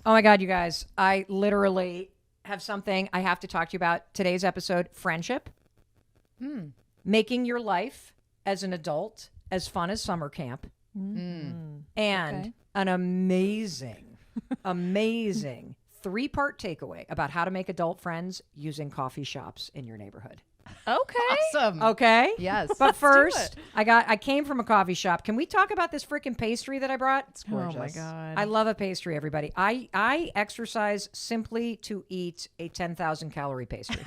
Oh my God, you guys. I literally have something I have to talk to you about. Today's episode, friendship. Making your life as an adult as fun as summer camp. And an amazing 3-part takeaway about how to make adult friends using coffee shops in your neighborhood. Okay. Awesome. Okay? Yes. But first, I came from a coffee shop. Can we talk about this freaking pastry that I brought? It's gorgeous. Oh my God. I love a pastry, everybody. I exercise simply to eat a 10,000 calorie pastry.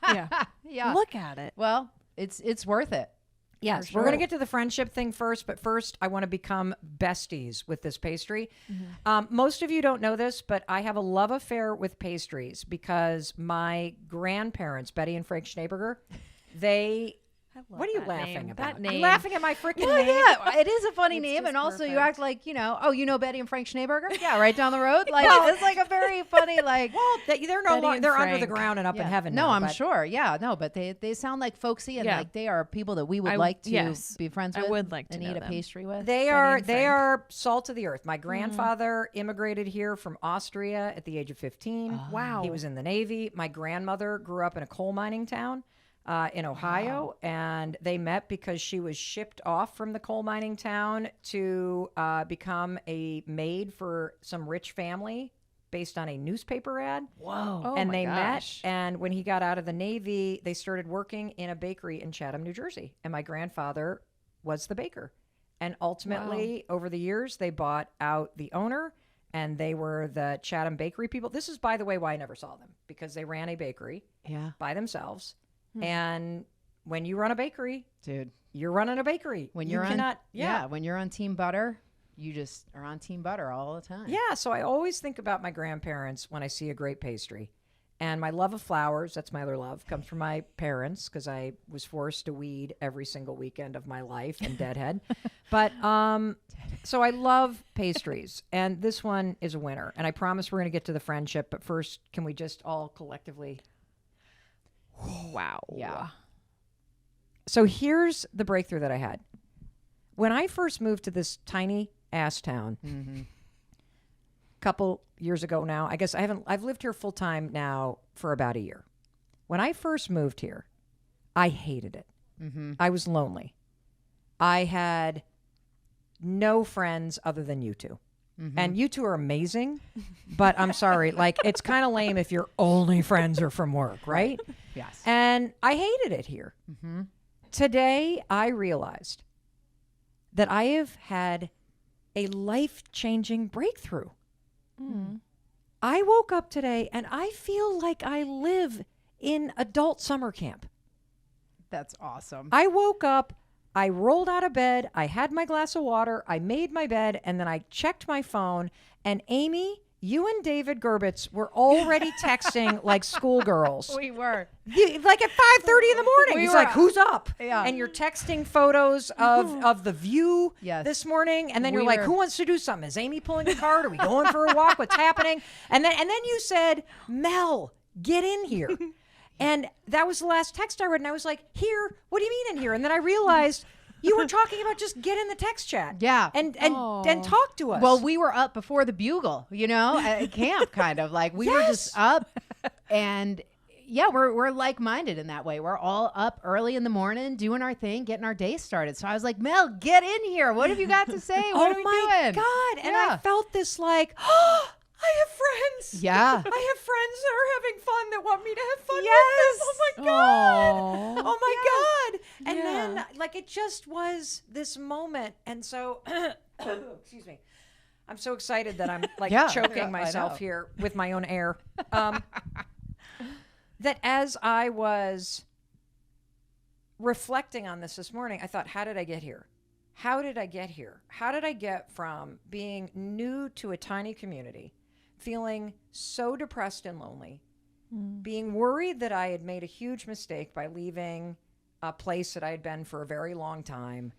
Yeah. Look at it. Well, it's worth it. Yes, we're going to get to the friendship thing first, but first I want to become besties with this pastry. Most of you don't know this, but I have a love affair with pastries because my grandparents, Betty and Frank Schneeberger, they... What are you laughing about? That name. You're laughing at my freaking Well, name? yeah, it is a funny It's name, just and also you perfect. act like you know Betty and Frank Schneeberger. Yeah, right down the road. Like it's like a very funny like. Well, they're no Betty longer, and they're under the Frank. ground and up in heaven. No, now, I'm but- sure. Yeah, no, but they sound like folksy and like they are people that we would like to be friends with. I would like to and know eat a them. pastry with. They and Frank. are salt of the earth. My grandfather immigrated here from Austria at the age of 15. Wow. He was in the Navy. My grandmother grew up in a coal mining town in Ohio, and they met because she was shipped off from the coal mining town to become a maid for some rich family based on a newspaper ad. Whoa. Oh And my they gosh. met, and when he got out of the Navy, they started working in a bakery in Chatham, New Jersey. And my grandfather was the baker. And ultimately, over the years, they bought out the owner, and they were the Chatham bakery people. This is, by the way, why I never saw them, because they ran a bakery by themselves. And when you run a bakery, Dude, you're running a bakery. when you you're cannot, on when you're on Team Butter, you just are on Team Butter all the time. Yeah, so I always think about my grandparents when I see a great pastry. And my love of flowers, that's my other love, comes from my parents because I was forced to weed every single weekend of my life and deadhead. But so I love pastries, and this one is a winner. And I promise we're going to get to the friendship, but first, can we just all collectively... Wow. Yeah. So here's the breakthrough that I had. When I first moved to this tiny ass town, couple years ago now, I guess I've lived here full time now for about a year. When I first moved here, I hated it. I was lonely. I had no friends other than you two. And you two are amazing, but I'm sorry, like it's kind of lame if your only friends are from work, right? Yes. And I hated it here. Today, I realized that I have had a life-changing breakthrough. I woke up today and I feel like I live in adult summer camp. That's awesome. I woke up, I rolled out of bed, I had my glass of water, I made my bed, and then I checked my phone, and Amy, you and David Gerbitz were already texting like schoolgirls. We were. Like at 5:30 in the morning. We He's were- like, who's up? Yeah. And you're texting photos of the view Yes. this morning. And then you're We like, were- who wants to do something? Is Amy pulling a card? Are we going for a walk? What's happening? And then you said, Mel, get in here. And that was the last text I read. And I was like, here? What do you mean in here? And then I realized you were talking about just get in the text chat. Yeah. And talk to us. Well, we were up before the bugle, at camp, kind of like we were just up, and we're like-minded in that way. We're all up early in the morning, doing our thing, getting our day started. So I was like, Mel, get in here. What have you got to say? What are we my doing? God. And I Yeah. felt this like, oh, I have friends. Yeah. I have friends that are having fun that want me to have fun Yes. with them. Oh my God. Aw. Oh my God. And Yeah. then like it just was this moment. And so, excuse me. I'm so excited that I'm like choking Yeah, I myself know. here with my own air. That as I was reflecting on this morning, I thought, how did I get here? How did I get here? How did I get from being new to a tiny community, feeling so depressed and lonely, being worried that I had made a huge mistake by leaving a place that I had been for a very long time,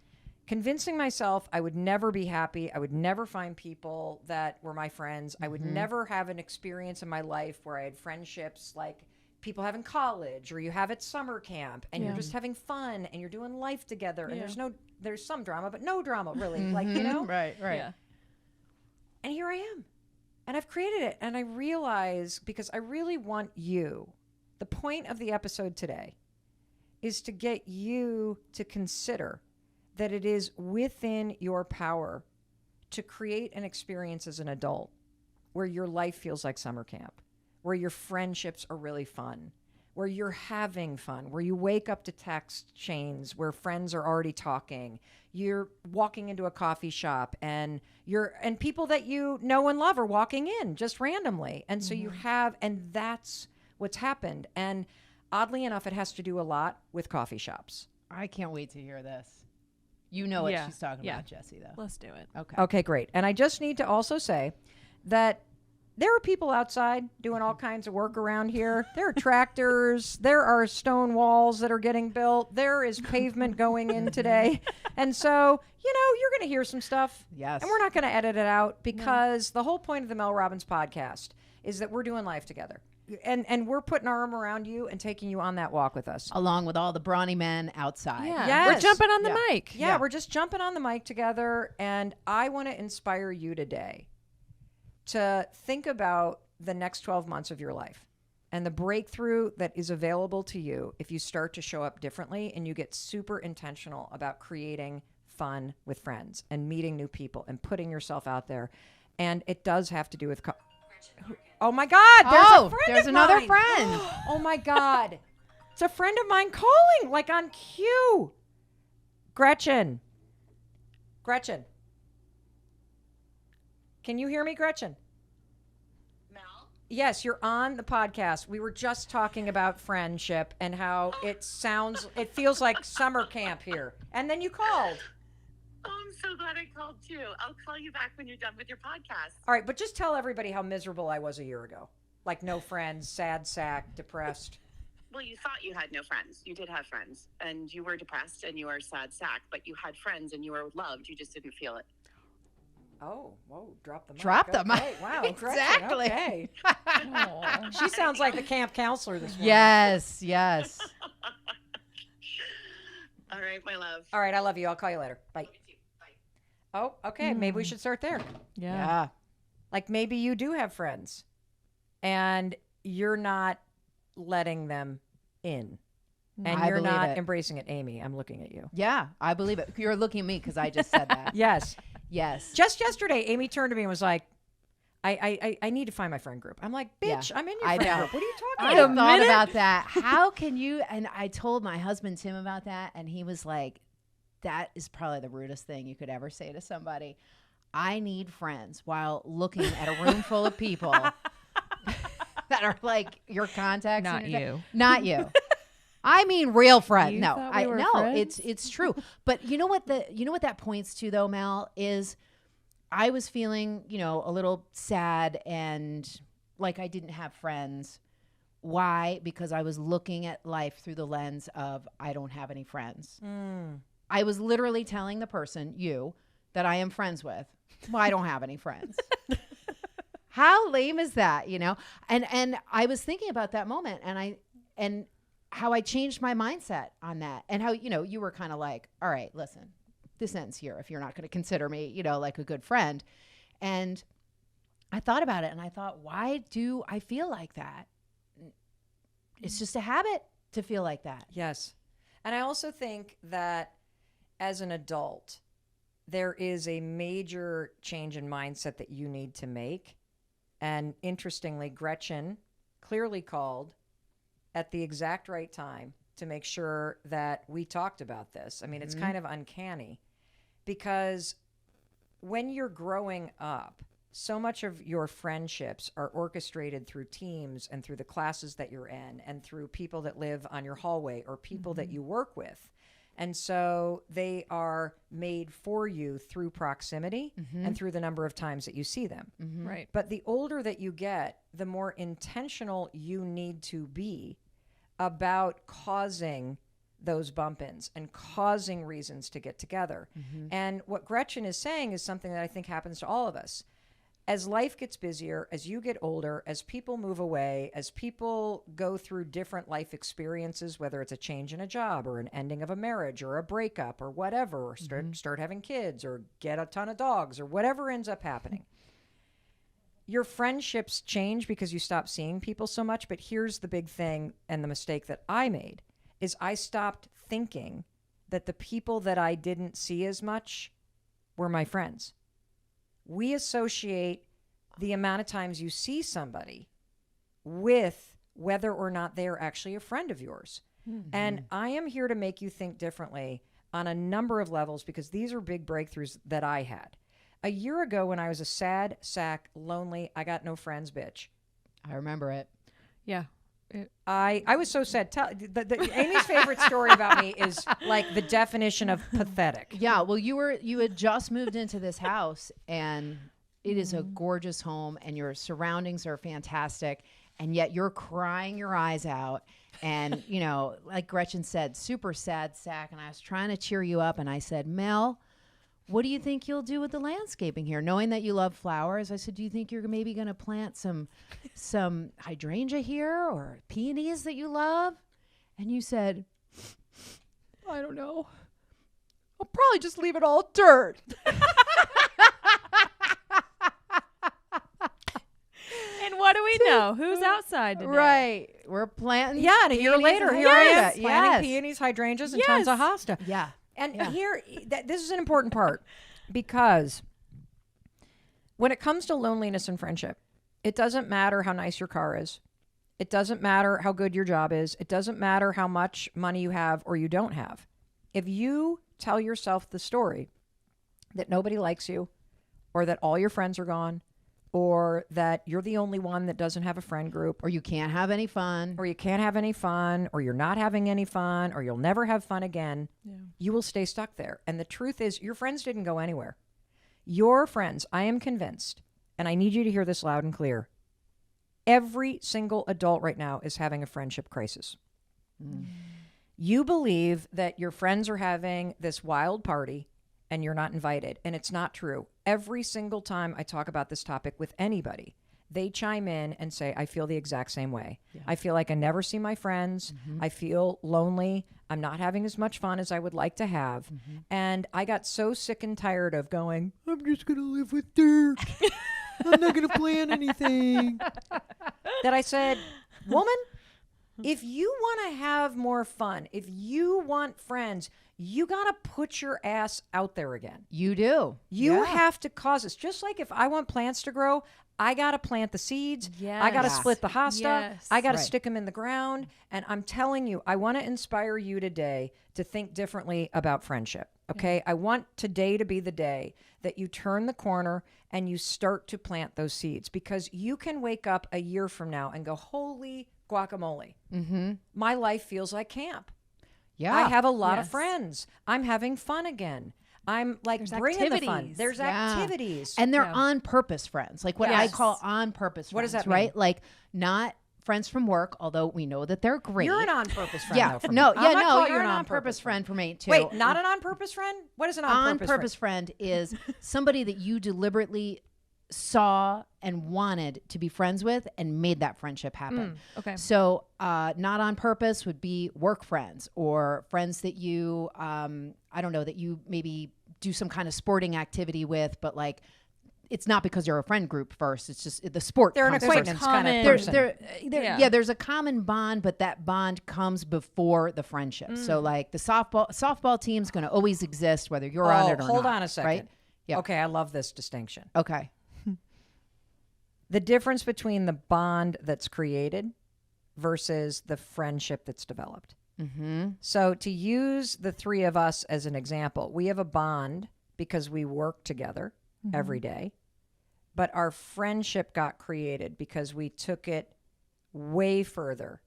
convincing myself I would never be happy, I would never find people that were my friends, I would never have an experience in my life where I had friendships like people have in college or you have at summer camp and you're just having fun and you're doing life together and there's some drama but no drama really, like, Right. Yeah. and here I am And I've created it. And I realize, because I really want you, the point of the episode today is to get you to consider that it is within your power to create an experience as an adult where your life feels like summer camp, where your friendships are really fun, where you're having fun, where you wake up to text chains where friends are already talking, you're walking into a coffee shop and people that you know and love are walking in just randomly. And so you have, and that's what's happened. And oddly enough, it has to do a lot with coffee shops. I can't wait to hear this. You know what Yeah. she's talking Yeah. about, Jessie, though. Let's do it. Okay. Okay, great. And I just need to also say that there are people outside doing all kinds of work around here. There are tractors. There are stone walls that are getting built. There is pavement going in today. And so, you're going to hear some stuff. Yes. And we're not going to edit it out because the whole point of the Mel Robbins podcast is that we're doing life together. And we're putting our arm around you and taking you on that walk with us. Along with all the brawny men outside. Yeah. Yes. We're jumping on the Yeah. mic. Yeah, we're just jumping on the mic together. And I want to inspire you today to think about the next 12 months of your life and the breakthrough that is available to you if you start to show up differently and you get super intentional about creating fun with friends and meeting new people and putting yourself out there. And it does have to do with... Oh my God, there's another mine. friend. Oh my God. It's a friend of mine calling, like on cue. Gretchen. Can you hear me, Gretchen? Mel? Yes, you're on the podcast. We were just talking about friendship and how it feels like summer camp here. And then you called. Oh, I'm so glad I called too. I'll call you back when you're done with your podcast. All right, but just tell everybody how miserable I was a year ago. Like no friends, sad sack, depressed. Well, you thought you had no friends. You did have friends, and you were depressed, and you were a sad sack, but you had friends, and you were loved. You just didn't feel it. Oh, whoa, drop the mic. Drop the mic. Okay, wow, Exactly. Gretchen, okay. She sounds like the camp counselor this morning. Yes. All right, my love. All right, I love you. I'll call you later. Bye. Love you too. Bye. Oh, okay. Maybe we should start there. Yeah. Like maybe you do have friends and you're not letting them in. And I you're believe not it. embracing it. Amy, I'm looking at you. Yeah, I believe it. You're looking at me because I just said that. Yes. Yes. Just yesterday, Amy turned to me and was like, I need to find my friend group. I'm like, bitch, Yeah, I'm in your I friend know. group. What are you I talking have about? thought about that. How can you? And I told my husband Tim about that, and he was like, "That is probably the rudest thing you could ever say to somebody." I need friends while looking at a room full of people that are like your contacts. Not and your- you. Not you. I mean, real friends. You No, thought we were no, friends? it's true. But you know what that points to though, Mel, is I was feeling, a little sad and like I didn't have friends. Why? Because I was looking at life through the lens of I don't have any friends. I was literally telling the person, you, that I am friends with. Well, I don't have any friends. How lame is that, And I was thinking about that moment and how I changed my mindset on that and how, you were kind of like, all right, listen, this ends here if you're not going to consider me, like a good friend. And I thought about it and I thought, why do I feel like that? It's just a habit to feel like that. Yes. And I also think that as an adult, there is a major change in mindset that you need to make. And interestingly, Gretchen clearly called at the exact right time to make sure that we talked about this. I mean, it's kind of uncanny because when you're growing up, so much of your friendships are orchestrated through teams and through the classes that you're in and through people that live on your hallway or people that you work with. And so they are made for you through proximity and through the number of times that you see them. Right. But the older that you get, the more intentional you need to be about causing those bump-ins and causing reasons to get together. And what Gretchen is saying is something that I think happens to all of us. As life gets busier, as you get older, as people move away, as people go through different life experiences, whether it's a change in a job or an ending of a marriage or a breakup or whatever, or start having kids or get a ton of dogs or whatever ends up happening, your friendships change because you stop seeing people so much. But here's the big thing, and the mistake that I made is I stopped thinking that the people that I didn't see as much were my friends. We associate the amount of times you see somebody with whether or not they're actually a friend of yours. And I am here to make you think differently on a number of levels, because these are big breakthroughs that I had. A year ago, when I was a sad, sack, lonely, I got no friends bitch, I remember it. Yeah. I was so sad. Amy's favorite story about me is like the definition of pathetic. Yeah, well, you had just moved into this house, and it is a gorgeous home, and your surroundings are fantastic, and yet you're crying your eyes out. And, you know, like Gretchen said, super sad sack. And I was trying to cheer you up. And I said, Mel, what do you think you'll do with the landscaping here? Knowing that you love flowers, I said, do you think you're maybe going to plant some hydrangea here or peonies that you love? And you said, I don't know. I'll probably just leave it all dirt. And what do we know? Who's outside today? Right. We're planting. Yeah, and a year peonies later, and here I am hostas. planting peonies, hydrangeas, and tons of hosta. Yeah. And this is an important part, because when it comes to loneliness and friendship, it doesn't matter how nice your car is. It doesn't matter how good your job is. It doesn't matter how much money you have or you don't have. If you tell yourself the story that nobody likes you, or that all your friends are gone, or that you're the only one that doesn't have a friend group, Or you can't have any fun. or you can't have any fun, or you're not having any fun, or you'll never have fun again, you will stay stuck there. And the truth is, your friends didn't go anywhere. Your friends, I am convinced, and I need you to hear this loud and clear, every single adult right now is having a friendship crisis. You believe that your friends are having this wild party and you're not invited, and it's not true. Every single time I talk about this topic with anybody, they chime in and say, I feel the exact same way. Yeah. I feel like I never see my friends. I feel lonely. I'm not having as much fun as I would like to have. And I got so sick and tired of going, I'm just going to live with dirt. I'm not going to plan anything. That I said, woman, if you want to have more fun, if you want friends, you got to put your ass out there again. You do. You have to cause this. Just like if I want plants to grow, I got to plant the seeds. I got to split the hosta. Yes. I got to stick them in the ground. And I'm telling you, I want to inspire you today to think differently about friendship. Okay. I want today to be the day that you turn the corner and you start to plant those seeds, because you can wake up a year from now and go, holy guacamole. My life feels like camp. Yeah. I have a lot of friends. I'm having fun again. I'm like bringing the fun. activities. There's activities. And they're on purpose friends, like what I call on purpose friends. What does that mean? Right? Like not friends from work, although we know that they're great. You're an on purpose friend. Yeah. Though, for No, me. yeah, I'm not no, calling you're you an on purpose friend for me too. Wait, not an on purpose friend? What is an on purpose friend is somebody that you deliberately saw and wanted to be friends with and made that friendship happen. Okay. So not on purpose would be work friends, or friends that you, I don't know, that you maybe do some kind of sporting activity with, but like, it's not because you're a friend group first. It's just the sport. They're an comes acquaintance first. kind of There's- person. There's a common bond, but that bond comes before the friendship. So like the softball team's going to always exist, whether you're on it or not. Hold on a second. Right? Yeah. Okay, I love this distinction. Okay. The difference between the bond that's created versus the friendship that's developed. So to use the three of us as an example, we have a bond because we work together every day, but our friendship got created because we took it way further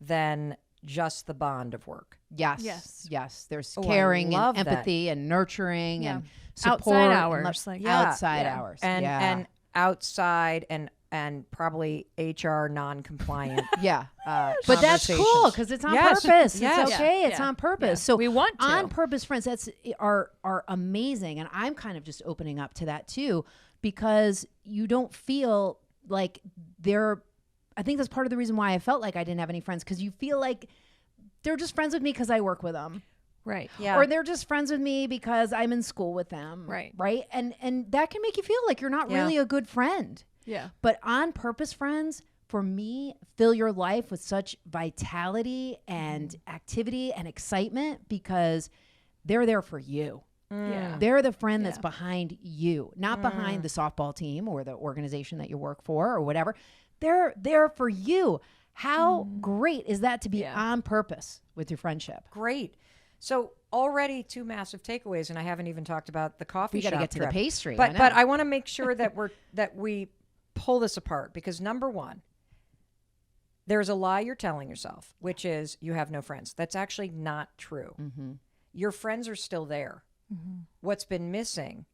than just the bond of work. Yes. There's I caring love and that. empathy and nurturing and support. Outside and hours, outside hours. And outside and probably HR non-compliant. But that's cool conversations. because it's on Yes. purpose. Yes. It's okay. It's Yeah. on purpose. Yeah. So We want to. on purpose friends are amazing, and I'm kind of just opening up to that too, because you don't feel like they're. I think that's part of the reason why I felt like I didn't have any friends, because you feel like they're just friends with me because I work with them. Right. Yeah. Or they're just friends with me because I'm in school with them. Right. Right. And that can make you feel like you're not really a good friend. Yeah. But on purpose friends, for me, fill your life with such vitality and activity and excitement because they're there for you. Yeah. They're the friend that's behind you, not behind the softball team or the organization that you work for or whatever. They're there for you. How great is that to be on purpose with your friendship? Great. So already 2 massive takeaways, and I haven't even talked about the coffee We got shop to get to trip. the pastry. But I want to make sure that we pull this apart because number one, there's a lie you're telling yourself, which is you have no friends. That's actually not true. Your friends are still there. What's been missing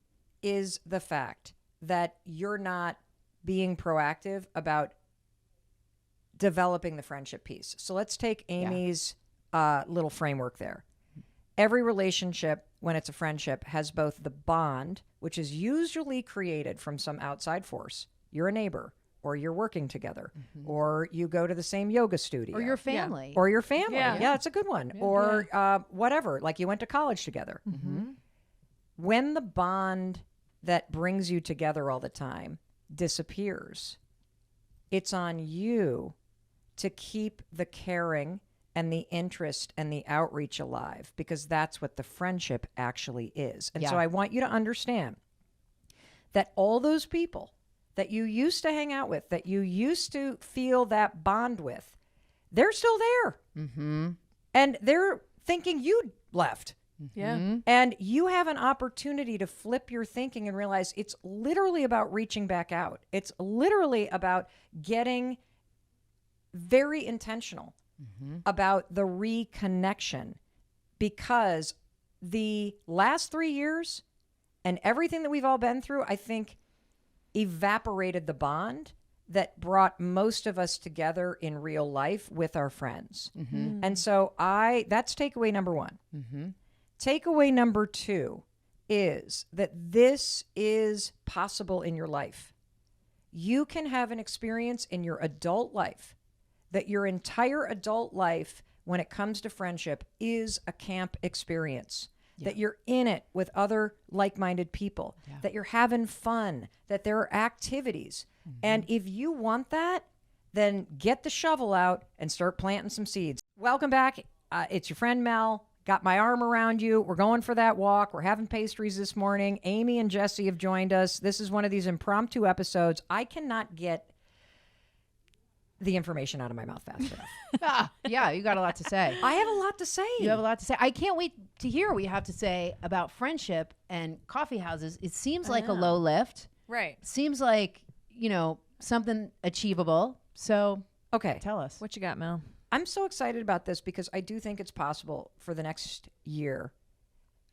is the fact that you're not being proactive about developing the friendship piece. So let's take Amy's little framework there. Every relationship, when it's a friendship, has both the bond, which is usually created from some outside force. You're a neighbor, or you're working together, or you go to the same yoga studio. Or your family. Or your family. Yeah. Yeah, it's a good one. Or whatever, like you went to college together. When the bond that brings you together all the time disappears, it's on you to keep the caring and the interest and the outreach alive because that's what the friendship actually is. And so I want you to understand that all those people that you used to hang out with, that you used to feel that bond with, they're still there. And they're thinking you left. Yeah. And you have an opportunity to flip your thinking and realize it's literally about reaching back out. It's literally about getting very intentional about the reconnection because the last 3 years and everything that we've all been through, I think, evaporated the bond that brought most of us together in real life with our friends. And so that's takeaway number one. Takeaway number two is that this is possible in your life. You can have an experience in your adult life that your entire adult life, when it comes to friendship, is a camp experience. That you're in it with other like-minded people, that you're having fun, that there are activities. And if you want that, then get the shovel out and start planting some seeds. Welcome back. It's your friend Mel. Got my arm around you. We're going for that walk. We're having pastries this morning. Amy and Jesse have joined us. This is one of these impromptu episodes. I cannot get the information out of my mouth fast enough. Yeah, you got a lot to say. I have a lot to say. You have a lot to say. I can't wait to hear what you have to say about friendship and coffee houses. It seems like a low lift. Right. Seems like, something achievable. So Okay. tell us. What you got, Mel? I'm so excited about this because I do think it's possible for the next year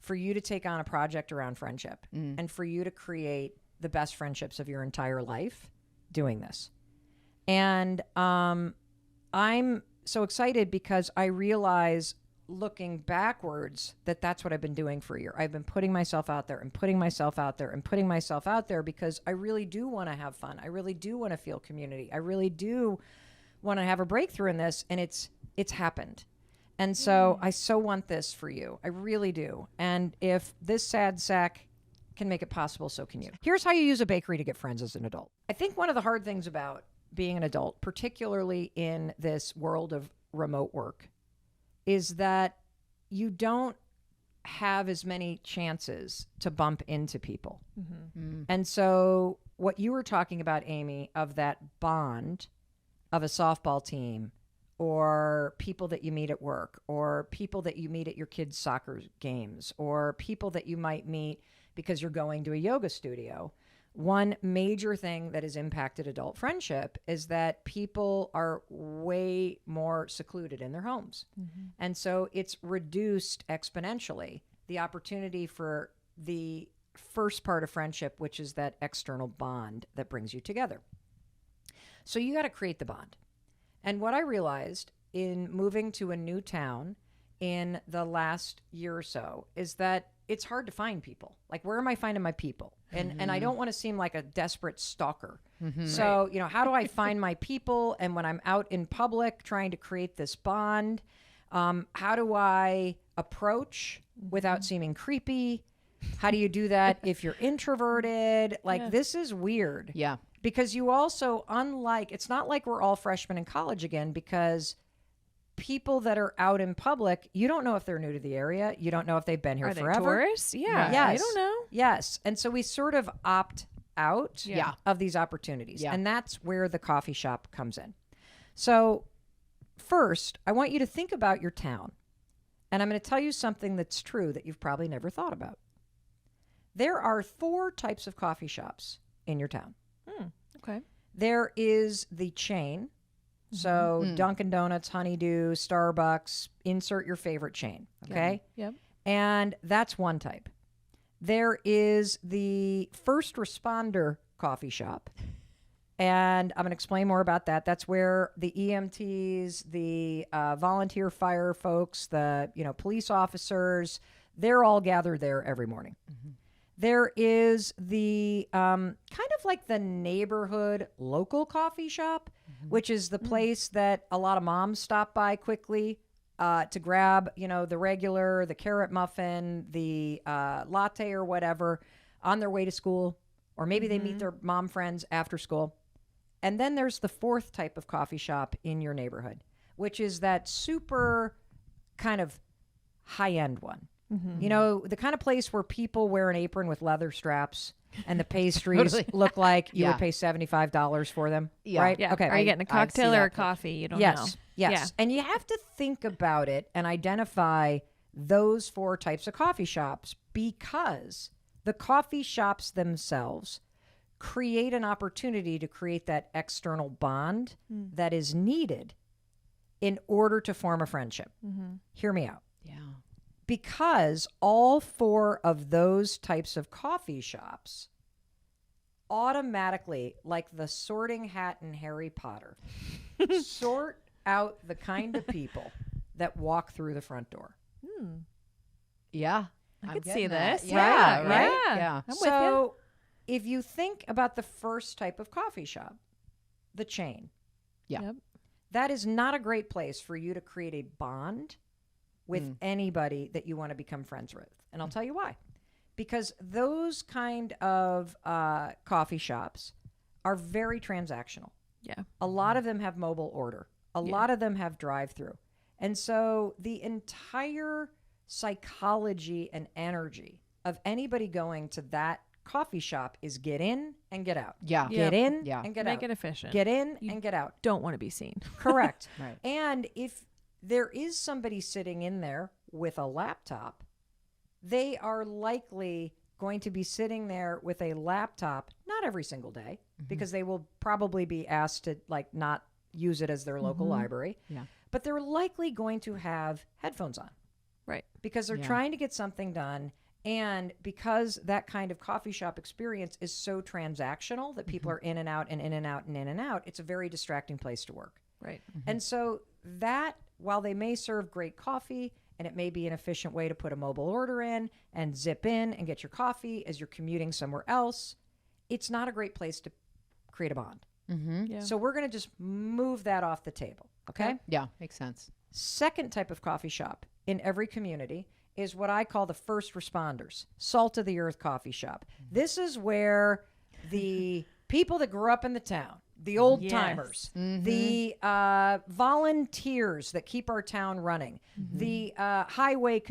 for you to take on a project around friendship and for you to create the best friendships of your entire life doing this. And I'm so excited because I realize looking backwards that that's what I've been doing for a year. I've been putting myself out there and putting myself out there and putting myself out there because I really do want to have fun. I really do want to feel community. I really do want to have a breakthrough in this, and it's happened. And so I so want this for you. I really do. And if this sad sack can make it possible, so can you. Here's how you use a bakery to get friends as an adult. I think one of the hard things about being an adult, particularly in this world of remote work, is that you don't have as many chances to bump into people. And so what you were talking about, Amy, of that bond of a softball team or people that you meet at work or people that you meet at your kids' soccer games or people that you might meet because you're going to a yoga studio. One major thing that has impacted adult friendship is that people are way more secluded in their homes. And so it's reduced exponentially the opportunity for the first part of friendship, which is that external bond that brings you together. So you got to create the bond. And what I realized in moving to a new town in the last year or so is that it's hard to find people. Like, where am I finding my people? And I don't want to seem like a desperate stalker. So, how do I find my people? And when I'm out in public trying to create this bond, how do I approach without seeming creepy? How do you do that if you're introverted? Like, this is weird. Yeah. Because you also, it's not like we're all freshmen in college again, because people that are out in public, you don't know if they're new to the area. You don't know if they've been here Are they forever. tourists? Yeah. Right. Yes. You don't know. Yes. And so we sort of opt out Yeah. of these opportunities. Yeah. And that's where the coffee shop comes in. So first, I want you to think about your town. And I'm going to tell you something that's true that you've probably never thought about. There are 4 types of coffee shops in your town. Okay. There is the chain. So Dunkin' Donuts, Honeydew, Starbucks, insert your favorite chain. Okay. Yep. And that's one type. There is the first responder coffee shop. And I'm going to explain more about that. That's where the EMTs, the volunteer fire folks, the police officers, they're all gathered there every morning. There is the kind of like the neighborhood local coffee shop, which is the place that a lot of moms stop by quickly to grab, the regular, the carrot muffin, the latte or whatever on their way to school, or maybe they meet their mom friends after school. And then there's the 4th type of coffee shop in your neighborhood, which is that super kind of high-end one. The kind of place where people wear an apron with leather straps and the pastries Totally. look like you Yeah. would pay $75 for them. Yeah. Right? Yeah. Okay. Are you getting a I see cocktail or a that. coffee? You don't Yes. know. Yes. Yeah. And you have to think about it and identify those 4 types of coffee shops, because the coffee shops themselves create an opportunity to create that external bond that is needed in order to form a friendship. Hear me out. Yeah. Because all 4 of those types of coffee shops automatically, like the sorting hat in Harry Potter, sort out the kind of people that walk through the front door. Yeah. I I'm could getting see that. this. Yeah. Yeah, Right. yeah. Yeah. I'm with So if you think about the first type of coffee shop, the chain, Yeah. Yep. that is not a great place for you to create a bond with anybody that you want to become friends with. And I'll tell you why. Because those kind of coffee shops are very transactional. Yeah. A lot of them have mobile order. A lot of them have drive-through. And so the entire psychology and energy of anybody going to that coffee shop is get in and get out. Yeah. Get in Yeah. and get Make out. it efficient. Get in and get out. Don't want to be seen. Correct. Right. And if there is somebody sitting in there with a laptop, they are likely going to be sitting there with a laptop, not every single day, because they will probably be asked to not use it as their local library. Yeah. But they're likely going to have headphones on Right. because they're Yeah. trying to get something done. And because that kind of coffee shop experience is so transactional that people are in and out and in and out and in and out, it's a very distracting place to work. Right. And so that, while they may serve great coffee and it may be an efficient way to put a mobile order in and zip in and get your coffee as you're commuting somewhere else, it's not a great place to create a bond. Yeah. So we're going to just move that off the table. Okay? Yeah. Makes sense. Second type of coffee shop in every community is what I call the first responders, salt of the earth coffee shop. This is where the people that grew up in the town, the old Yes. timers, the volunteers that keep our town running, the highway,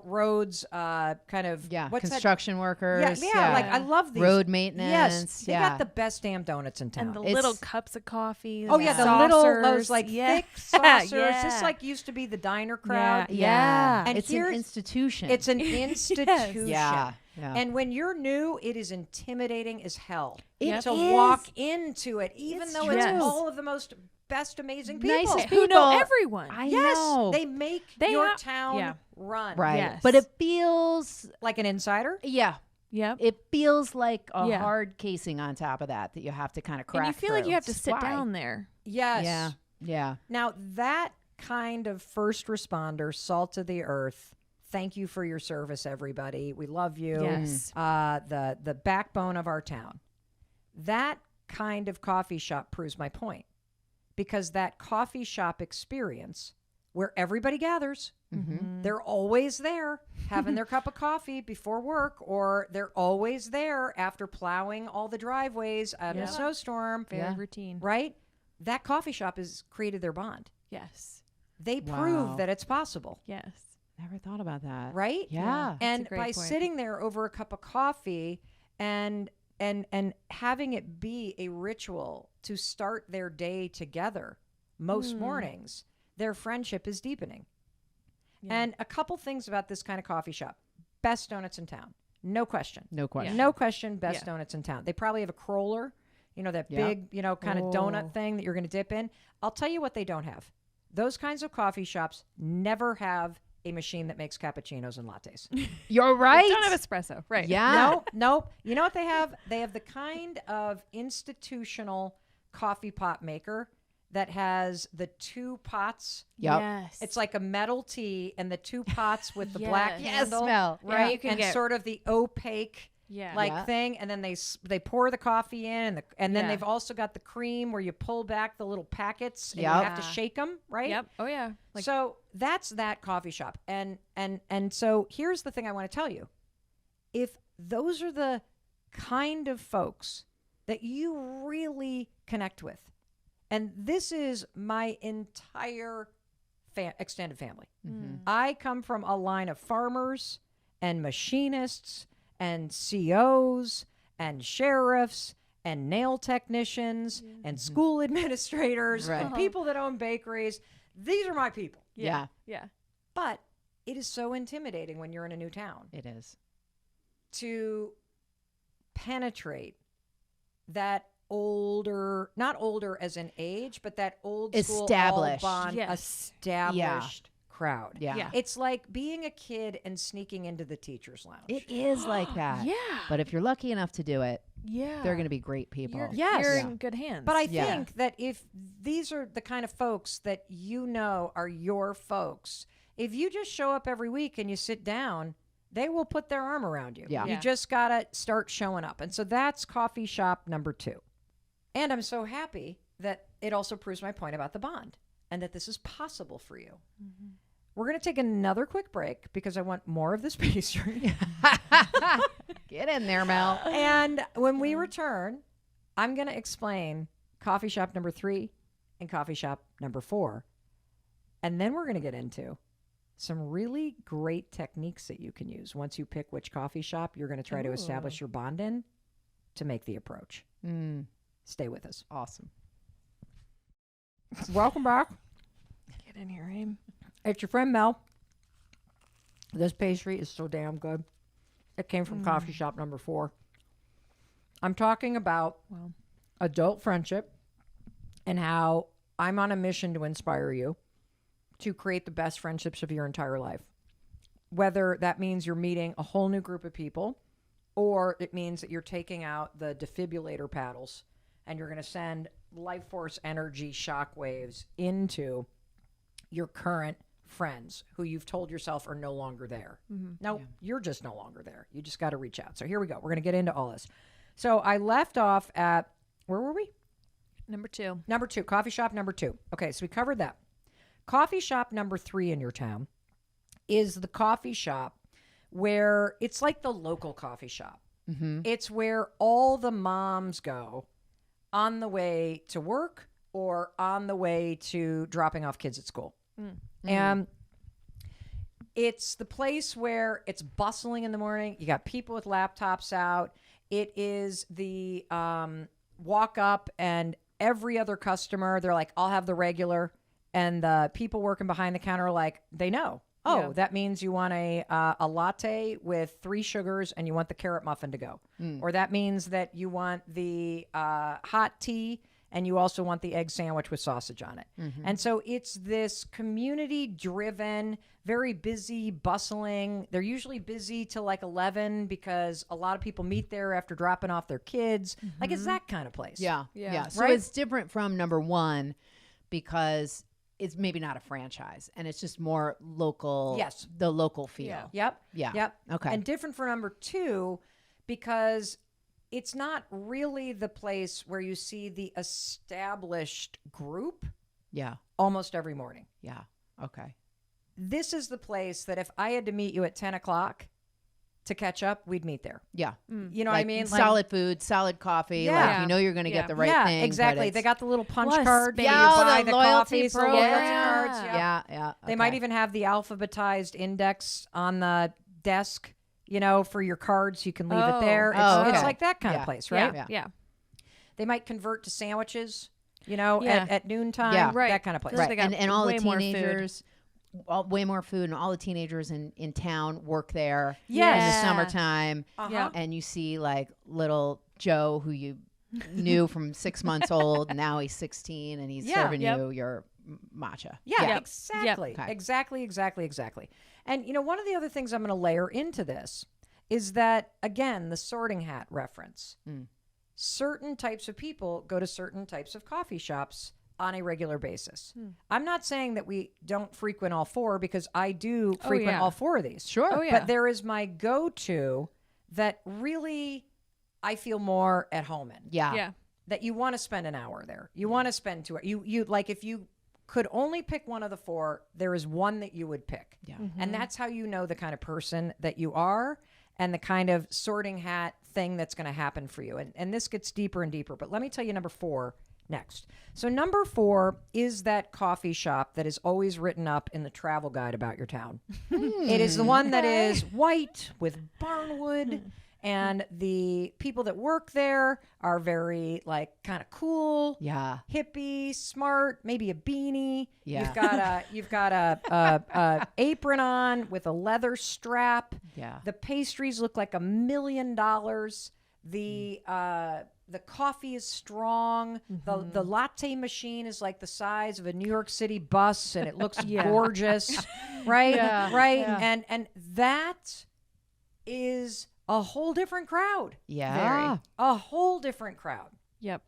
roads, kind of Yeah. what's that? Construction workers. Yeah, like I love these road maintenance. Yes, they yeah. got the best damn donuts in town. And the It's- little cups of coffee. Oh yeah, the saucers. little those like Yeah. thick saucers. Yeah. This like used to be the diner Yeah. crowd. Yeah. And it's here's- an institution. It's an institution. yeah. Yeah. And when you're new, it is intimidating as hell It to is. walk into it, even It's though it's true. all of the most best, amazing people. Nicest Who know people. everyone. I Yes, know. they make They your have- town yeah. run. right. Yes. But it feels Like an insider. yeah. Yep. It feels like a Yeah. hard casing on top of that you have to kind of crack. And you feel like through. you have to It's sit why. down there. Yes. Yeah. Yeah. Now that kind of first responder, salt of the earth. Thank you for your service, everybody. We love you. Yes. The backbone of our town. That kind of coffee shop proves my point, because that coffee shop experience where everybody gathers, they're always there. having their cup of coffee before work, or they're always there after plowing all the driveways out in a snowstorm. Very routine. Right? That coffee shop has created their bond. Yes. They Wow. prove that it's possible. Yes. Never thought about that. Right? Yeah. And a great by point. sitting there over a cup of coffee and having it be a ritual to start their day together most mornings, their friendship is deepening. And a couple things about this kind of coffee shop. Best donuts in town. No question. No question. No question, best Yeah. donuts in town. They probably have a croller, that Yeah. big, kind of donut thing that you're going to dip in. I'll tell you what they don't have. Those kinds of coffee shops never have a machine that makes cappuccinos and lattes. You're right. Don't have espresso. Right. Yeah. Nope. You know what they have? They have the kind of institutional coffee pot maker that has the two pots. Yep. Yes. It's like a metal tea and the two pots with the black Yes. handle. Mel. Yeah, Right? you can and get- sort of the opaque Yeah. like Yeah. thing, and then they pour the coffee in, and then Yeah. they've also got the cream where you pull back the little packets and Yep. you have to Yeah. shake them, right? Yep. Oh yeah. Like So that's that coffee shop, and so here's the thing I want to tell you: if those are the kind of folks that you really connect with, and this is my entire extended family. I come from a line of farmers and machinists and COs and sheriffs and nail technicians and school administrators and Right. people that own bakeries. These are my people. Yeah. yeah. But it is so intimidating when you're in a new town It is. to penetrate that older, not older as in age, but that old school Established. all bond, Yes. established crowd. Yeah. Yeah. It's like being a kid and sneaking into the teacher's lounge. It is like that. Yeah. But if you're lucky enough to do it, Yeah. they're going to be great people. You're, Yes. you're Yeah. in good hands. But I Yeah. think that if these are the kind of folks that are your folks, if you just show up every week and you sit down, they will put their arm around you. Yeah. You Yeah. just got to start showing up. And so that's coffee shop number 2. And I'm so happy that it also proves my point about the bond and that this is possible for you. We're going to take another quick break because I want more of this pastry. Get in there, Mel. And when we return, I'm going to explain coffee shop number 3 and coffee shop number 4. And then we're going to get into some really great techniques that you can use once you pick which coffee shop you're going to try to establish your bond in to make the approach. Stay with us. Awesome. Welcome back. get in here, Aim. It's your friend Mel. This pastry is so damn good. It came from coffee shop number 4. I'm talking about Wow. adult friendship and how I'm on a mission to inspire you to create the best friendships of your entire life. Whether that means you're meeting a whole new group of people or it means that you're taking out the defibrillator paddles and you're going to send life force energy shockwaves into your current friends who you've told yourself are no longer there. No, you're just no longer there. You just got to reach out. So here we go. We're going to get into all this. So I left off at, where were we? Number 2. Number 2, coffee shop number 2. Okay, so we covered that. Coffee shop number 3 in your town is the coffee shop where it's like the local coffee shop. It's where all the moms go on the way to work or on the way to dropping off kids at school. And it's the place where it's bustling in the morning. You got people with laptops out. It is the walk up and every other customer, they're like, I'll have the regular. And the people working behind the counter are like, they know. Oh, Yeah. that means you want a latte with 3 sugars and you want the carrot muffin to go. Or that means that you want the hot tea and you also want the egg sandwich with sausage on it. And so it's this community-driven, very busy, bustling. They're usually busy till like 11 because a lot of people meet there after dropping off their kids. Like it's that kind of place. Yeah. Yeah. Yeah. So Right? it's different from number 1 because it's maybe not a franchise and it's just more local. Yes. The local feel. Yeah. Yeah. Yep. Okay. And different for number 2 because it's not really the place where you see the established group Yeah. almost every morning. Yeah. Okay. this is the place that if I had to meet you at 10 o'clock to catch up, we'd meet there. Yeah. You know what I mean? Solid food, solid coffee. Yeah. Like, you know you're going to get the right thing. Yeah, exactly. but They got the little punch Plus card. space. You Yeah, buy the the loyalty coffees, the loyalty program. cards. Yeah. They might even have the alphabetized index on the desk, you know, for your cards. You can leave it there. It's, it's like that kind of place, right? Yeah. Yeah. They might convert to sandwiches, you know, Yeah. at noontime. Yeah. Right. That kind of place. Those Right. they got And all the way more food. teenagers, way more food, and all the teenagers in town work there Yes. in the Yeah. summertime. Yeah. And you see like little Joe, who you knew from 6 months old. Now he's 16 and he's serving you your matcha. Yeah, Yep. exactly. Okay. Exactly. And, you know, one of the other things I'm going to layer into this is that, again, the sorting hat reference. Certain types of people go to certain types of coffee shops on a regular basis. I'm not saying that we don't frequent all four, because I do frequent yeah. all four of these. Sure. Oh, yeah. But there is my go-to that really I feel more at home in. Yeah. That you want to spend an hour there. You want to spend 2 hours. You like, if you could only pick one of the four, there is one that you would pick. Yeah. And that's how you know the kind of person that you are and the kind of sorting hat thing that's going to happen for you. And this gets deeper and deeper. But let me tell you number 4 next. So number 4 is that coffee shop that is always written up in the travel guide about your town. It is the one that is white with barnwood. And the people that work there are very, like, kind of cool, Yeah. hippie, smart, maybe a beanie. Yeah. You've got a apron on with a leather strap. Yeah. The pastries look like $1 million. The coffee is strong. The latte machine is like the size of a New York City bus, and it looks gorgeous, right? Yeah. Right. Yeah. And that is a whole different crowd. Yeah. A whole different crowd. Yep.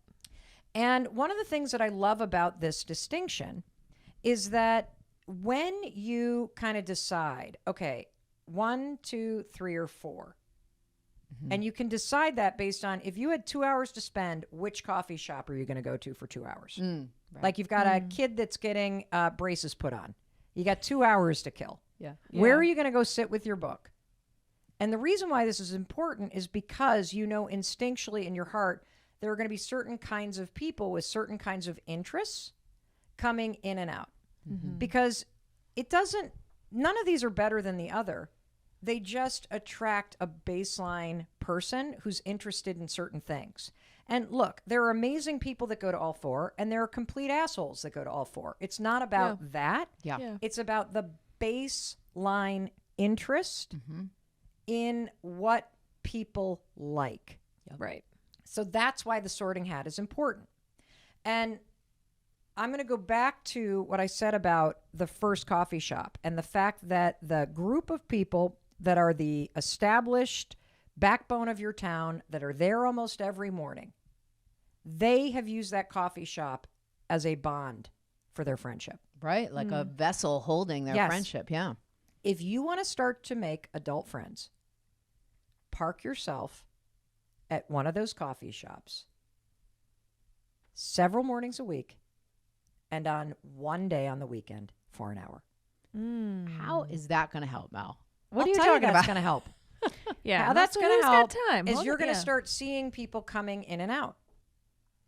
And one of the things that I love about this distinction is that when you kind of decide, okay, 1, 2, 3, or 4, and you can decide that based on, if you had 2 hours to spend, which coffee shop are you going to go to for 2 hours? Right. Like, you've got a kid that's getting braces put on. You got 2 hours to kill. Yeah. Where are you going to go sit with your book? And the reason why this is important is because you know instinctually in your heart there are going to be certain kinds of people with certain kinds of interests coming in and out. Because none of these are better than the other. They just attract a baseline person who's interested in certain things. And look, there are amazing people that go to all four, and there are complete assholes that go to all four. It's not about that. Yeah. It's about the baseline interest in what people like. Right. So that's why the sorting hat is important. And I'm going to go back to what I said about the first coffee shop and the fact that the group of people that are the established backbone of your town that are there almost every morning, they have used that coffee shop as a bond for their friendship. Right. Like a vessel holding their friendship. Yeah. If you want to start to make adult friends, park yourself at one of those coffee shops several mornings a week and on one day on the weekend for an hour. How is that going to help, Mel? What I'll are you tell talking that's about? going to help. Yeah. How that's going who's to got help time? is Hold you're it, going to yeah. start seeing people coming in and out.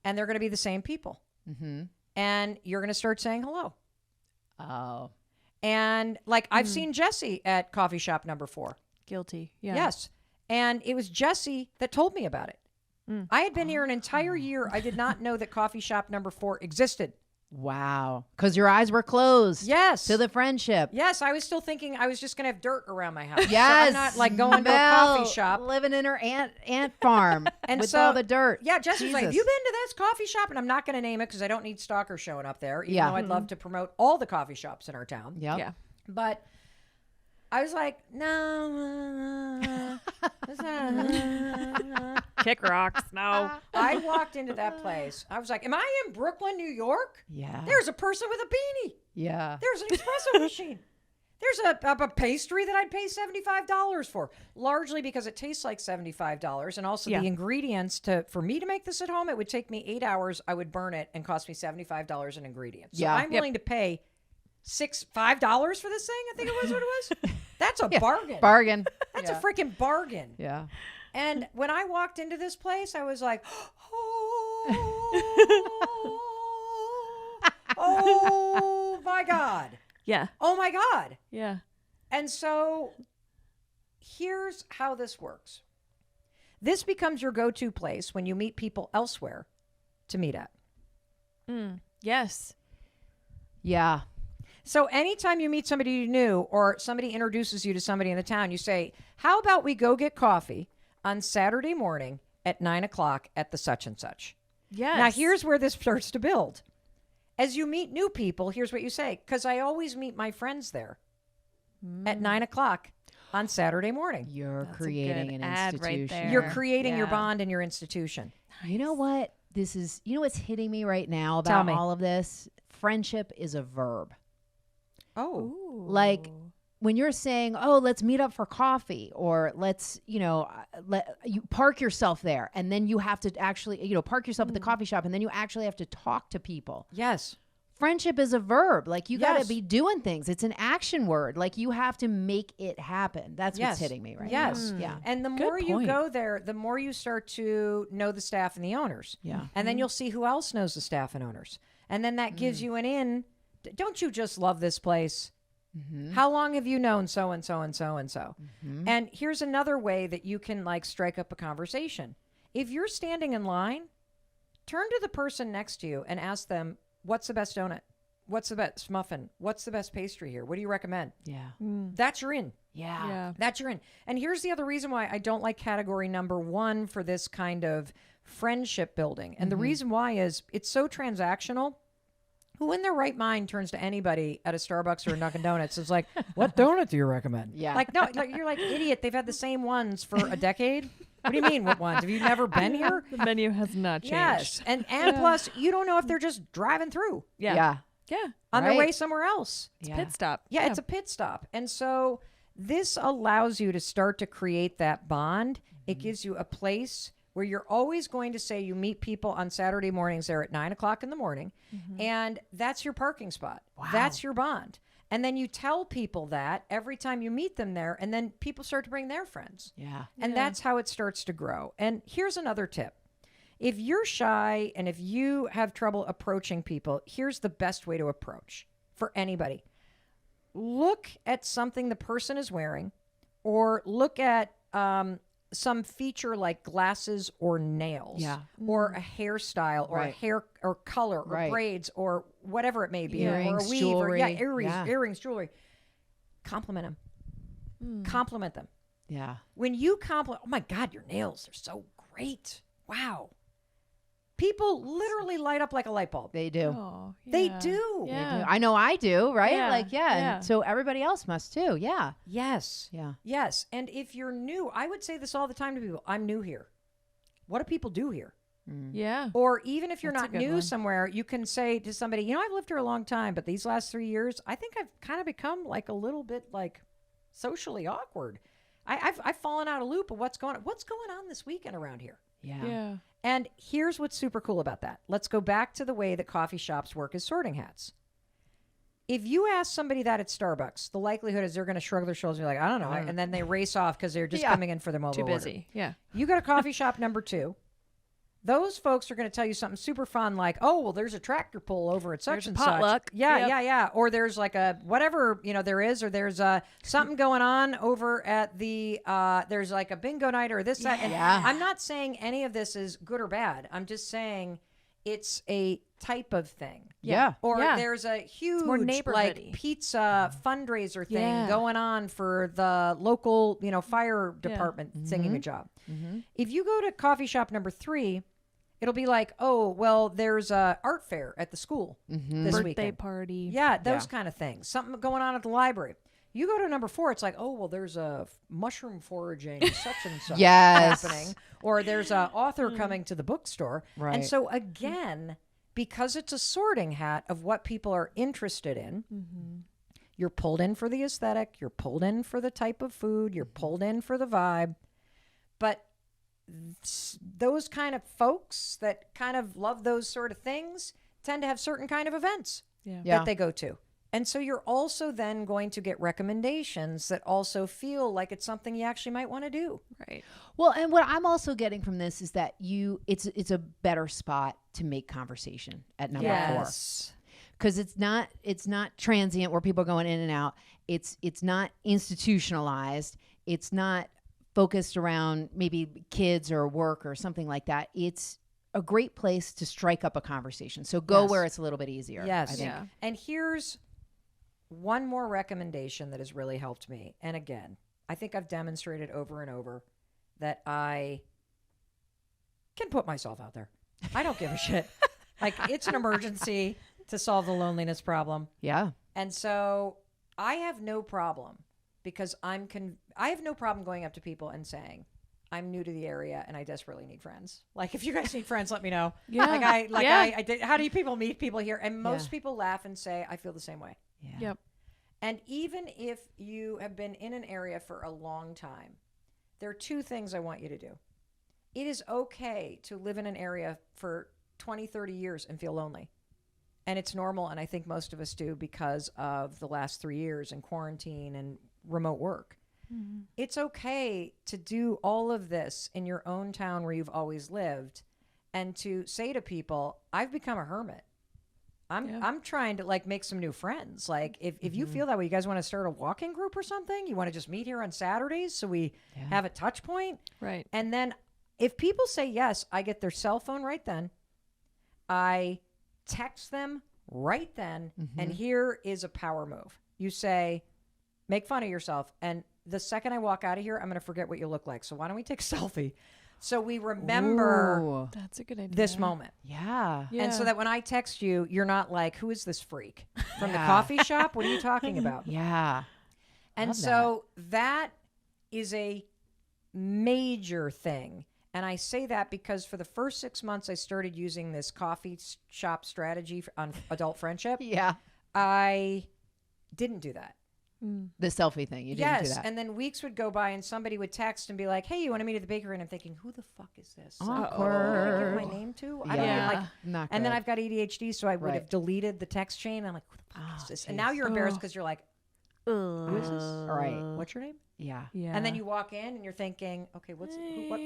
And they're going to be the same people. Mm-hmm. And you're going to start saying hello. Oh. And like I've seen Jesse at coffee shop number 4. Guilty. Yeah. Yes. And it was Jesse that told me about it. I had been here an entire year. I did not know that coffee shop number 4 existed. Wow. Because your eyes were closed. Yes. To the friendship. Yes, I was still thinking I was just going to have dirt around my house. Yes. So I'm not like going to a Mel, coffee shop. living in her ant farm And with so, all the dirt. Yeah, Jesse's like, have Jesus. you been to this coffee shop? And I'm not going to name it because I don't need stalkers showing up there, even Yeah. though I'd love to promote all the coffee shops in our town. Yep. Yeah. But I was like, no. Kick rocks. No. I walked into that place. I was like, am I in Brooklyn, New York? Yeah. There's a person with a beanie. Yeah. There's an espresso machine. There's a pastry that I'd pay $75 for, largely because it tastes like $75, and also the ingredients for me to make this at home. It would take me 8 hours. I would burn it and cost me $75 in ingredients. So Yeah. I'm willing to pay $5 for this thing. I think it was what it was. That's a bargain. Bargain. That's a freaking bargain. Yeah. And when I walked into this place, I was like, oh my God. Yeah. Oh my God. Yeah. And so here's how this works. This becomes your go-to place when you meet people elsewhere to meet at. Yes. Yeah. So anytime you meet somebody new or somebody introduces you to somebody in the town, you say, how about we go get coffee on Saturday morning at 9:00 at the such and such? Yes. Now, here's where this starts to build. As you meet new people, here's what you say, because I always meet my friends there at 9:00 on Saturday morning. You're That's a creating good an ad right institution. there. You're creating your Yeah. bond and your institution. You know what? You know what's hitting me right now Tell about me. all of this? Friendship is a verb. Oh. Ooh. Like when you're saying, oh, let's meet up for coffee, or let's, let you park yourself there. And then you have to actually, park yourself at the coffee shop, and then you actually have to talk to people. Yes. Friendship is a verb. Like you got Yes. to be doing things. It's an action word. Like you have to make it happen. That's Yes. what's hitting me right Yes. now. Yeah. And the Good more you point. go there, the more you start to know the staff and the owners. Yeah. And then you'll see who else knows the staff and owners. And then that gives you an in. Don't you just love this place? How long have you known so and so and so and so? And here's another way that you can strike up a conversation. If you're standing in line, turn to the person next to you and ask them, what's the best donut? What's the best muffin? What's the best pastry here? What do you recommend? Yeah. That's your in. Yeah. Yeah. That's your in. And here's the other reason why I don't like category number 1 for this kind of friendship building. And the reason why is it's so transactional. Who in their right mind turns to anybody at a Starbucks or a Dunkin' Donuts is like, what donut do you recommend? Yeah. No, you're like, idiot. They've had the same ones for a decade. What do you mean, what ones? Have you never been here? The menu has not changed. Yes. And plus, you don't know if they're just driving through Yeah. Yeah. Yeah. on their Right. way somewhere else. Yeah. Pit stop. Yeah, it's a pit stop. And so this allows you to start to create that bond. It gives you a place where you're always going to say you meet people on Saturday mornings there at 9:00 in the morning. And that's your parking spot. Wow. That's your bond. And then you tell people that every time you meet them there, and then people start to bring their friends. Yeah. And that's how it starts to grow. And here's another tip. If you're shy and if you have trouble approaching people, here's the best way to approach for anybody. Look at something the person is wearing, or look at some feature like glasses or nails, Yeah. or a hairstyle, or a Right. hair or color, or Right. braids, or whatever it may be, or Earrings, a weave, jewelry. earrings, jewelry. Compliment them. Compliment them. Yeah. When you compliment, oh my God, your nails are so great. Wow. People literally light up like a light bulb. They do. Oh, They yeah. do. Yeah. I know I do, right? Yeah, yeah. And so everybody else must too. Yeah. Yes. Yeah. Yes. And if you're new, I would say this all the time to people. I'm new here. What do people do here? Yeah. Or even if you're That's a not good new one. somewhere, you can say to somebody, I've lived here a long time, but these last 3 years, I think I've kind of become a little bit socially awkward. I've fallen out of loop of what's going on this weekend around here. Yeah. Yeah. And here's what's super cool about that. Let's go back to the way that coffee shops work as sorting hats. If you ask somebody that at Starbucks, the likelihood is they're going to shrug their shoulders and be like, I don't know. And then they race off because they're just coming in for their mobile Too order. busy. Yeah. You go to coffee shop number 2. Those folks are going to tell you something super fun like, oh, well, there's a tractor pull over at such There's a and potluck. such. Yeah, Yep. yeah. Or there's a whatever, there is, or there's something going on over at the, there's a bingo night or this, that. And Yeah. I'm not saying any of this is good or bad. I'm just saying it's a type of thing. Yeah. Or Yeah. there's a huge more neighborhoody. pizza fundraiser thing Yeah. going on for the local, fire department singing a job. If you go to coffee shop number 3, it'll be like, oh, well, there's a art fair at the school this Birthday weekend. party. Yeah, those kind of things. Something going on at the library. You go to number 4, it's like, oh, well, there's a mushroom foraging such and such Yes. happening. Or there's a author coming to the bookstore. Right. And so, again, because it's a sorting hat of what people are interested in, you're pulled in for the aesthetic, you're pulled in for the type of food, you're pulled in for the vibe. But those kind of folks that kind of love those sort of things tend to have certain kind of events Yeah. Yeah. that they go to. And so you're also then going to get recommendations that also feel like it's something you actually might want to do. Right. Well, and what I'm also getting from this is that it's a better spot to make conversation at number 4. Because it's not transient where people are going in and out. It's not institutionalized. It's not focused around maybe kids or work or something like that. It's a great place to strike up a conversation. So go where it's a little bit easier. Yes. I think. Yeah. And here's one more recommendation that has really helped me. And again, I think I've demonstrated over and over that I can put myself out there. I don't give a shit. Like, it's an emergency to solve the loneliness problem. Yeah. And so I have no problem because I have no problem going up to people and saying, I'm new to the area and I desperately need friends. Like, if you guys need friends, let me know. Yeah. I did. How do you people meet people here? And most people laugh and say, I feel the same way. Yeah. Yep. And even if you have been in an area for a long time, there are 2 things I want you to do. It is okay to live in an area for 20, 30 years and feel lonely. And it's normal, and I think most of us do because of the last 3 years and quarantine and remote work. Mm-hmm. It's okay to do all of this in your own town where you've always lived and to say to people, I've become a hermit. I'm trying to like make some new friends. Like if you feel that way, you guys want to start a walking group or something? You want to just meet here on Saturdays so we have a touch point? Right. And then if people say yes, I get their cell phone right then. I text them right then. And here is a power move. You say, make fun of yourself. And the second I walk out of here, I'm going to forget what you look like. So why don't we take a selfie? So we remember Ooh. That's a good idea. this moment. Yeah. And so that when I text you, you're not like, who is this freak from the coffee shop? What are you talking about? Yeah. And Love so that is a major thing. And I say that because for the first 6 months, I started using this coffee shop strategy on adult friendship. Yeah. I didn't do that. The selfie thing. You didn't do Yes. that. And then weeks would go by and somebody would text and be like, hey, you want to meet at the bakery? And I'm thinking, who the fuck is this? Who do I Awkward. give my name to? I don't Yeah. even like. Not And then good. I've got ADHD, so I would Right. have deleted the text chain. I'm like, who the fuck is this? And geez. now you're embarrassed because you're like, Who is this? All right. what's your name? Yeah. Yeah. And then you walk in and you're thinking, okay, what person am I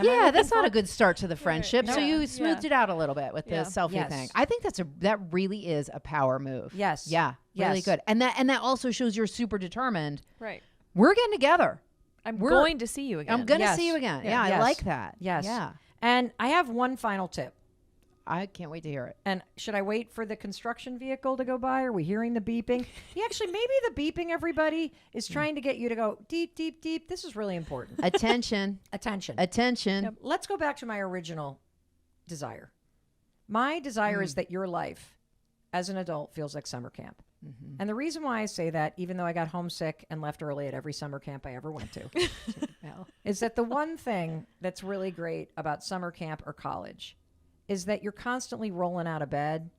Yeah, looking that's not for? a good start to the friendship. So Yeah. you smoothed it out a little bit with the Yeah. selfie Yes. thing. I think that really is a power move. Yes. Yeah. Really Yes. good. And that also shows you're super determined. Right. We're getting together. I'm We're- going to see you again. I'm gonna Yes. see you again. Yeah. Yeah, I Yes. like that. Yes. Yeah. And I have one final tip. I can't wait to hear it. And should I wait for the construction vehicle to go by? Are we hearing the beeping? Yeah, actually, maybe the beeping, everybody, is trying to get you to go deep, deep, deep. This is really important. Attention. Attention. Attention. Let's go back to my original desire. My desire is that your life as an adult feels like summer camp. And the reason why I say that, even though I got homesick and left early at every summer camp I ever went to, is that the one thing that's really great about summer camp or college is that you're constantly rolling out of bed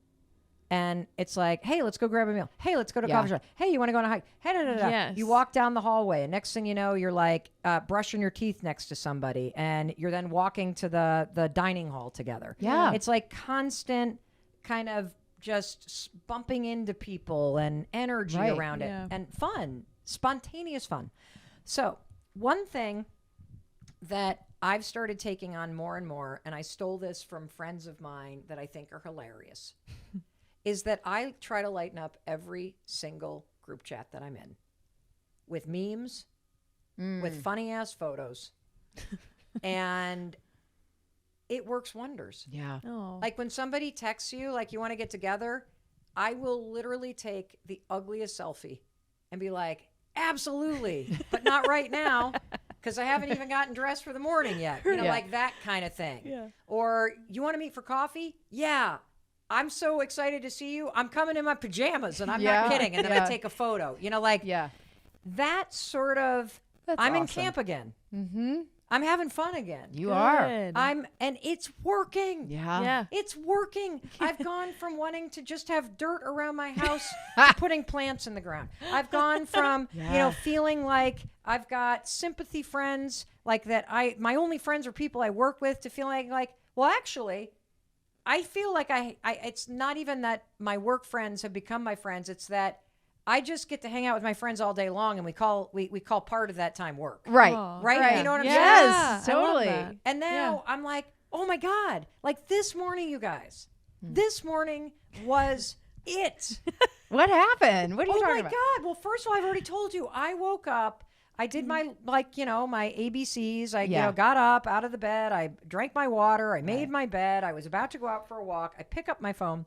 and it's like, hey, let's go grab a meal. Hey, let's go to a coffee shop. Hey, you want to go on a hike? Hey, da, da, da. Yes. You walk down the hallway and next thing you know, you're like brushing your teeth next to somebody and you're then walking to the dining hall together. Yeah. It's like constant kind of just bumping into people and energy Right. around it Yeah. and fun, spontaneous fun. So one thing that I've started taking on more and more, and I stole this from friends of mine that I think are hilarious, is that I try to lighten up every single group chat that I'm in with memes, with funny ass photos, and it works wonders. Yeah. Oh. Like when somebody texts you, like you want to get together, I will literally take the ugliest selfie and be like, absolutely, but not right now because I haven't even gotten dressed for the morning yet. You know, Yeah. like that kind of thing. Yeah. Or you want to meet for coffee? Yeah. I'm so excited to see you. I'm coming in my pajamas and I'm Yeah. not kidding. And then Yeah. I take a photo. You know, like Yeah. that sort of, That's I'm in awesome. camp again. Mm-hmm. I'm having fun again. You are. Good. And it's working. Yeah. Yeah. It's working. I've gone from wanting to just have dirt around my house to putting plants in the ground. I've gone from, feeling like I've got sympathy friends, like that my only friends are people I work with, to feeling like, well, actually, I feel like I it's not even that my work friends have become my friends. It's that I just get to hang out with my friends all day long, and we call part of that time work. Right. Oh. Right? You know what I'm saying? Yes, I love totally. that. And now I'm like, oh my God. Like this morning, you guys. This morning was it. What happened? What are you Oh talking my about? God. Well, first of all, I've already told you. I woke up. I did my, like, you know, my ABCs. I, you know, got up out of the bed. I drank my water. I made my bed. I was about to go out for a walk. I pick up my phone.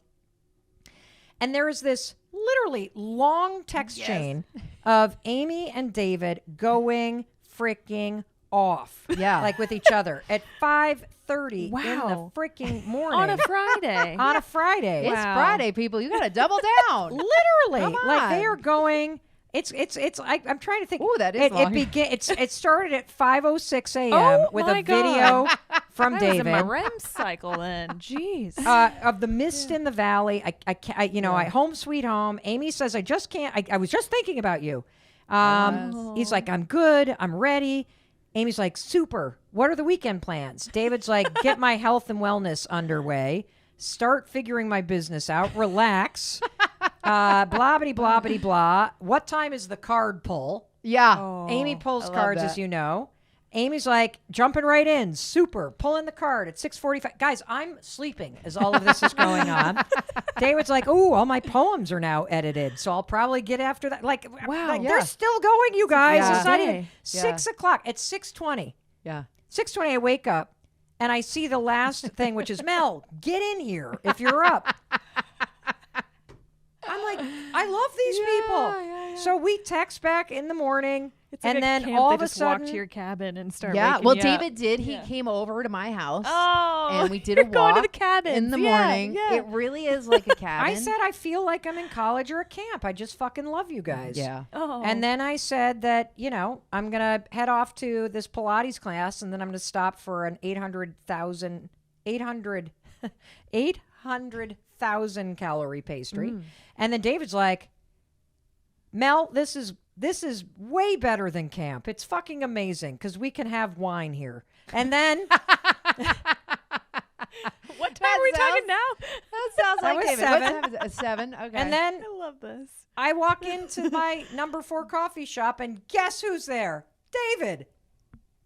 And there is this literally long text chain of Amy and David going freaking off. Yeah. Like with each other at 5:30 in the Wow. freaking morning. On a Friday. On a Friday. It's Wow. Friday, people. You got to double down. Literally. Come Like they on. are going. I'm trying to think. Ooh, that is it long. It started at 5:06 a.m. Oh with my a video from I was in David. my REM cycle then. Jeez. Of the mist in the valley. I can't, I home sweet home. Amy says, I just can't. I was just thinking about you. He's like, I'm good. I'm ready. Amy's like, super. What are the weekend plans? David's like, get my health and wellness underway. Start figuring my business out. Relax. Blah, blah, blah. What time is the card pull? Yeah. Amy pulls I love cards, that. as you know. Amy's like, jumping right in. Super. Pulling the card at 6:45. Guys, I'm sleeping as all of this is going on. David's like, ooh, all my poems are now edited, so I'll probably get after that. Like, Wow. like Yeah. they're still going, you guys. Yeah. It's not even Day. 6 o'clock. It's 6:20. Yeah. 6:20, I wake up, and I see the last thing, which is, Mel, get in here if you're up. I'm like, I love these people. So we text back in the morning, It's like and a then camp. all They of a just walk sudden, to your cabin and start. Yeah. waking Well, you David up. did. He came over to my house. Oh, And we did a walk going to the cabin in the morning. Yeah. It really is like a cabin. I said I feel like I'm in college or a camp. I just fucking love you guys. Yeah. Oh. And then I said that, I'm going to head off to this Pilates class, and then I'm going to stop for an 800,000 calorie pastry. And then David's like, Mel, this is way better than camp. It's fucking amazing because we can have wine here. And then what time are we talking now? That sounds That like was David. 7. What time is it? 7? Okay. and then I love this. I walk into my number 4 coffee shop, and guess who's there? David.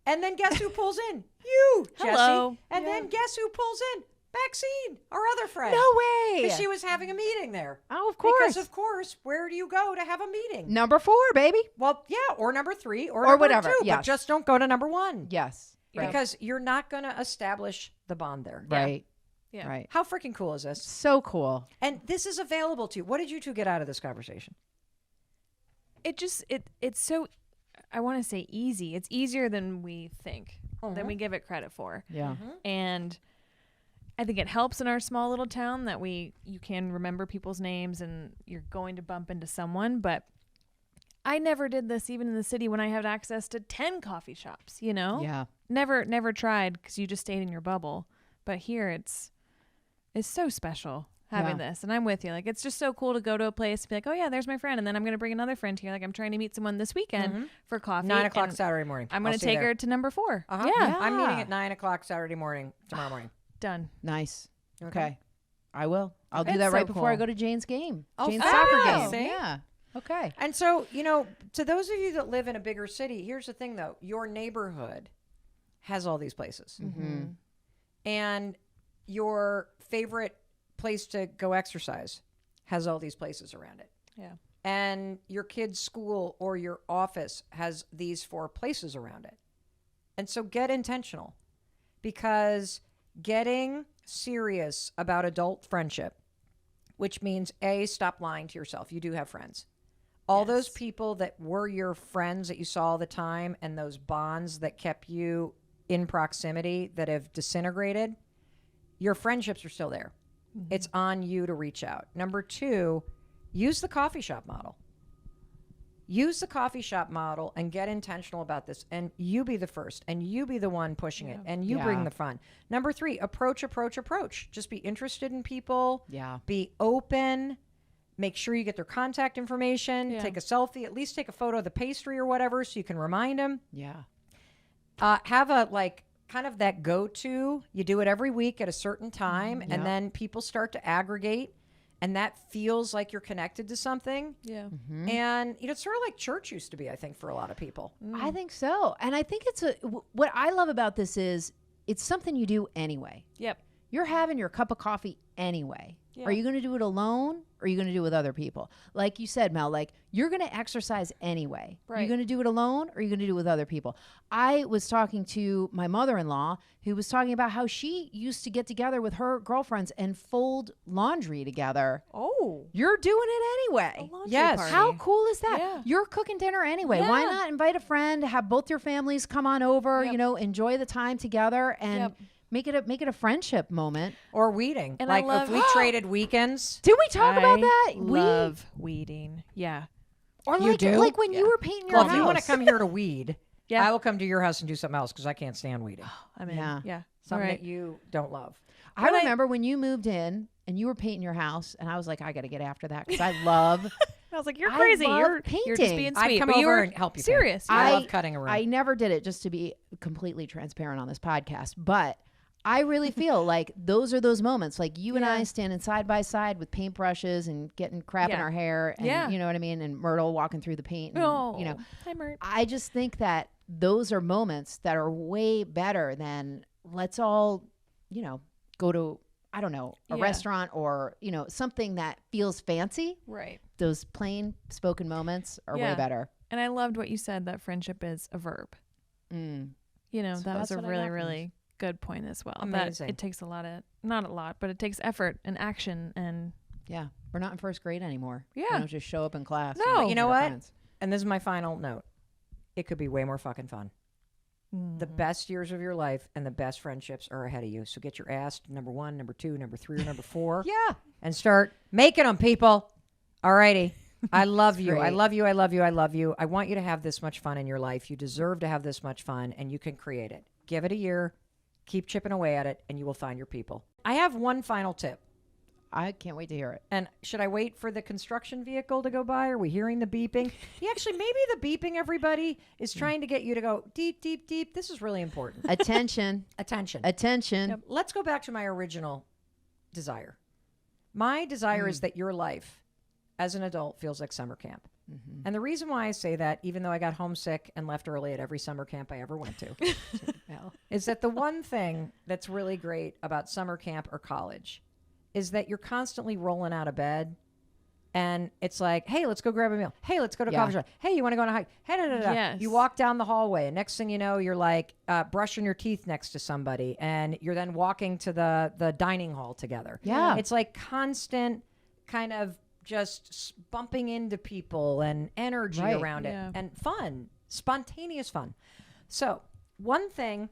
And then guess who pulls in? You, Jesse. Hello. And then guess who pulls in? Maxine, our other friend. no way. Because she was having a meeting there. Oh, of course. Because, of course, where do you go to have a meeting? Number 4, baby. Well, yeah, or number 3 or Or number whatever, 2. But yes. just don't go to number 1. Yes. Right. Because you're not going to establish the bond there. Right. Yeah. Right. How freaking cool is this? So cool. And this is available to you. What did you two get out of this conversation? It's so, I want to say easy. It's easier than we think, than we give it credit for. Yeah. And I think it helps in our small little town that you can remember people's names and you're going to bump into someone. But I never did this even in the city when I had access to 10 coffee shops, Yeah. Never tried because you just stayed in your bubble. But here it's so special having this. And I'm with you. Like, it's just so cool to go to a place and be like, oh yeah, there's my friend. And then I'm going to bring another friend here. Like, I'm trying to meet someone this weekend for coffee. 9 o'clock and Saturday morning. I'm going I'll to see you take there. her to number 4. Uh-huh. Yeah. I'm meeting at 9 o'clock Saturday morning, tomorrow morning. Done. Nice. Okay. I will. I'll do It's that so right before I cool. go to Jane's game. Oh, Jane's fun. soccer Oh, game. see? Yeah. Okay. And so, to those of you that live in a bigger city, here's the thing, though. Your neighborhood has all these places. Mm-hmm. And your favorite place to go exercise has all these places around it. Yeah. And your kid's school or your office has these 4 places around it. And so get intentional, because getting serious about adult friendship, which means A, stop lying to yourself. You do have friends. All those people that were your friends that you saw all the time, and those bonds that kept you in proximity that have disintegrated, your friendships are still there. It's on you to reach out. Number 2, use the coffee shop model. Use the coffee shop model and get intentional about this. And you be the first, and you be the one pushing it, and you bring Yeah. the fun. Number 3, approach. Just be interested in people. Yeah. Be open. Make sure you get their contact information. Yeah. Take a selfie. At least take a photo of the pastry or whatever so you can remind them. Yeah. Have a kind of that go-to. You do it every week at a certain time, and then people start to aggregate, and that feels like you're connected to something. Yeah. And it's sort of like church used to be, I think, for a lot of people. I think so. And I think what I love about this is it's something you do anyway. Yep. You're having your cup of coffee anyway. Yeah. Are you going to do it alone or are you going to do it with other people? Like you said, Mel, like you're going to exercise anyway. Are you Right. going to do it alone or are you going to do it with other people? I was talking to my mother-in-law who was talking about how she used to get together with her girlfriends and fold laundry together. Oh. You're doing it anyway. Yes. Party. How cool is that? Yeah. You're cooking dinner anyway. Why Yeah. not invite a friend, have both your families come on over, Yep. enjoy the time together and Yep. make it a friendship moment. Or weeding. And I like love- if we traded weekends. Did we talk about I that? love weeding. Yeah. Or You like do? like when you were painting your Well, house. if you want to come here to weed, Yeah. I will come to your house and do something else because I can't stand weeding. I'm in. Yeah. Yeah. Something All right. that you don't love. I remember when you moved in and you were painting your house and I was like, I got to get after that because I love I was like, you're I crazy. love You're painting. just being I'd sweet. come but you over were and help you paint. serious. I Yeah. love cutting a room. I never did it, just to be completely transparent on this podcast, but I really feel like those are those moments, like you and Yeah. I standing side by side with paintbrushes and getting crap in Yeah. our hair, and Yeah. you know what I mean, and Myrtle walking through the paint. And, Oh, you know, hi, Mert. I just think that those are moments that are way better than let's all, go to I don't know a Yeah. restaurant or something that feels fancy. Right. Those plain spoken moments are way Yeah. better. And I loved what you said, that friendship is a verb. Mm. That was that's a what I really, got from really good point as well. Amazing. That it takes a lot of, not a lot, but it takes effort and action and Yeah, we're not in first grade anymore. Yeah. We don't just show up in class. No. and But you meet know our what? friends. And this is my final note. It could be way more fucking fun. The best years of your life and the best friendships are ahead of you. So get your ass to number 1, number 2, number 3, or number 4. Yeah. And start making them, people. All righty. I love you. I great. love you. I love you. I love you. I want you to have this much fun in your life. You deserve to have this much fun, and you can create it. Give it a year. Keep chipping away at it, and you will find your people. I have one final tip. I can't wait to hear it. And should I wait for the construction vehicle to go by? Are we hearing the beeping? Actually, maybe the beeping, everybody, is trying to get you to go deep, deep, deep. This is really important. Attention. Attention. Attention. Let's go back to my original desire. My desire is that your life as an adult feels like summer camp. And the reason why I say that, even though I got homesick and left early at every summer camp I ever went to, is that the one thing that's really great about summer camp or college is that you're constantly rolling out of bed. And it's like, hey, let's go grab a meal. Hey, let's go to a coffee shop. Hey, you want to go on a hike? Hey, da, da, da. Yes. You walk down the hallway, and next thing you know, you're like brushing your teeth next to somebody, and you're then walking to the dining hall together. Yeah. It's like constant kind of just bumping into people and energy Right. around it, Yeah. and fun, spontaneous fun. So one thing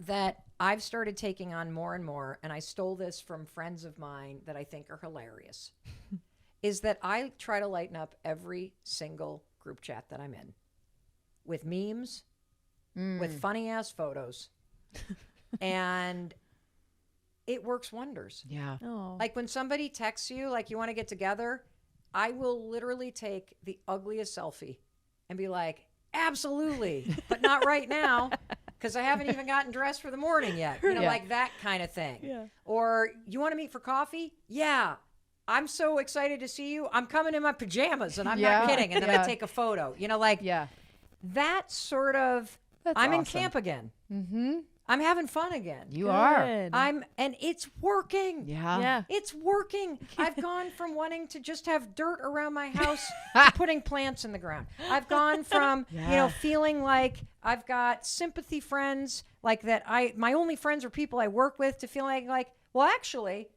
that I've started taking on more and more, and I stole this from friends of mine that I think are hilarious, is that I try to lighten up every single group chat that I'm in with memes, with funny ass photos, and it works wonders. Yeah. Oh. Like when somebody texts you, like you want to get together, I will literally take the ugliest selfie and be like, absolutely, but not right now because I haven't even gotten dressed for the morning yet. You know, Yeah. like that kind of thing. Yeah. Or you want to meet for coffee? Yeah. I'm so excited to see you. I'm coming in my pajamas and I'm Yeah. not kidding. And then Yeah. I take a photo. You know, like Yeah. that sort of, That's I'm in awesome. camp again. Mm-hmm. I'm having fun again. You are. Good. And it's working. Yeah. Yeah. It's working. I've gone from wanting to just have dirt around my house to putting plants in the ground. I've gone from, feeling like I've got sympathy friends, like that my only friends are people I work with, to feeling like, well, actually,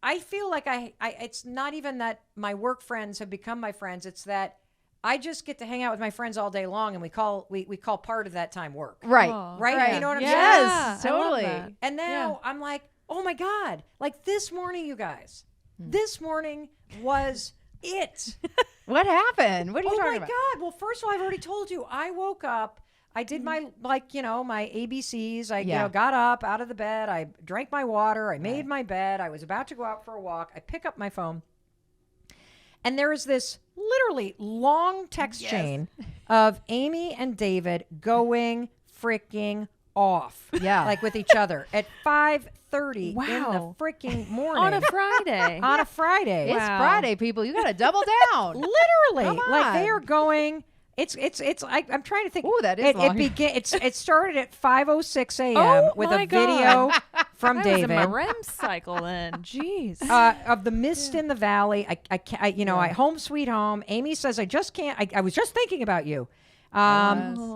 I feel like I it's not even that my work friends have become my friends. It's that I just get to hang out with my friends all day long, and we call part of that time work. Right. Oh. Right? You know what I'm saying? Yes. I love Totally. that. And now I'm like, oh my God, like this morning, you guys, this morning was it. What happened? What are you Oh talking my about? God. Well, first of all, I've already told you, I woke up, I did my, my ABCs. I, got up out of the bed. I drank my water. I made my bed. I was about to go out for a walk. I pick up my phone. And there is this literally long text chain of Amy and David going freaking off. Yeah. Like with each other at 5:30 in the Wow. freaking morning. On a Friday. On a Friday. It's Wow. Friday, people. You got to double down. Literally. Come Like they on. are going. I'm trying to think. Ooh, that is it long. It started at 5:06 a.m. Oh, with my a video from I David. was in my REM cycle then. Jeez. Of the mist in the valley. I home sweet home. Amy says, I just can't. I was just thinking about you.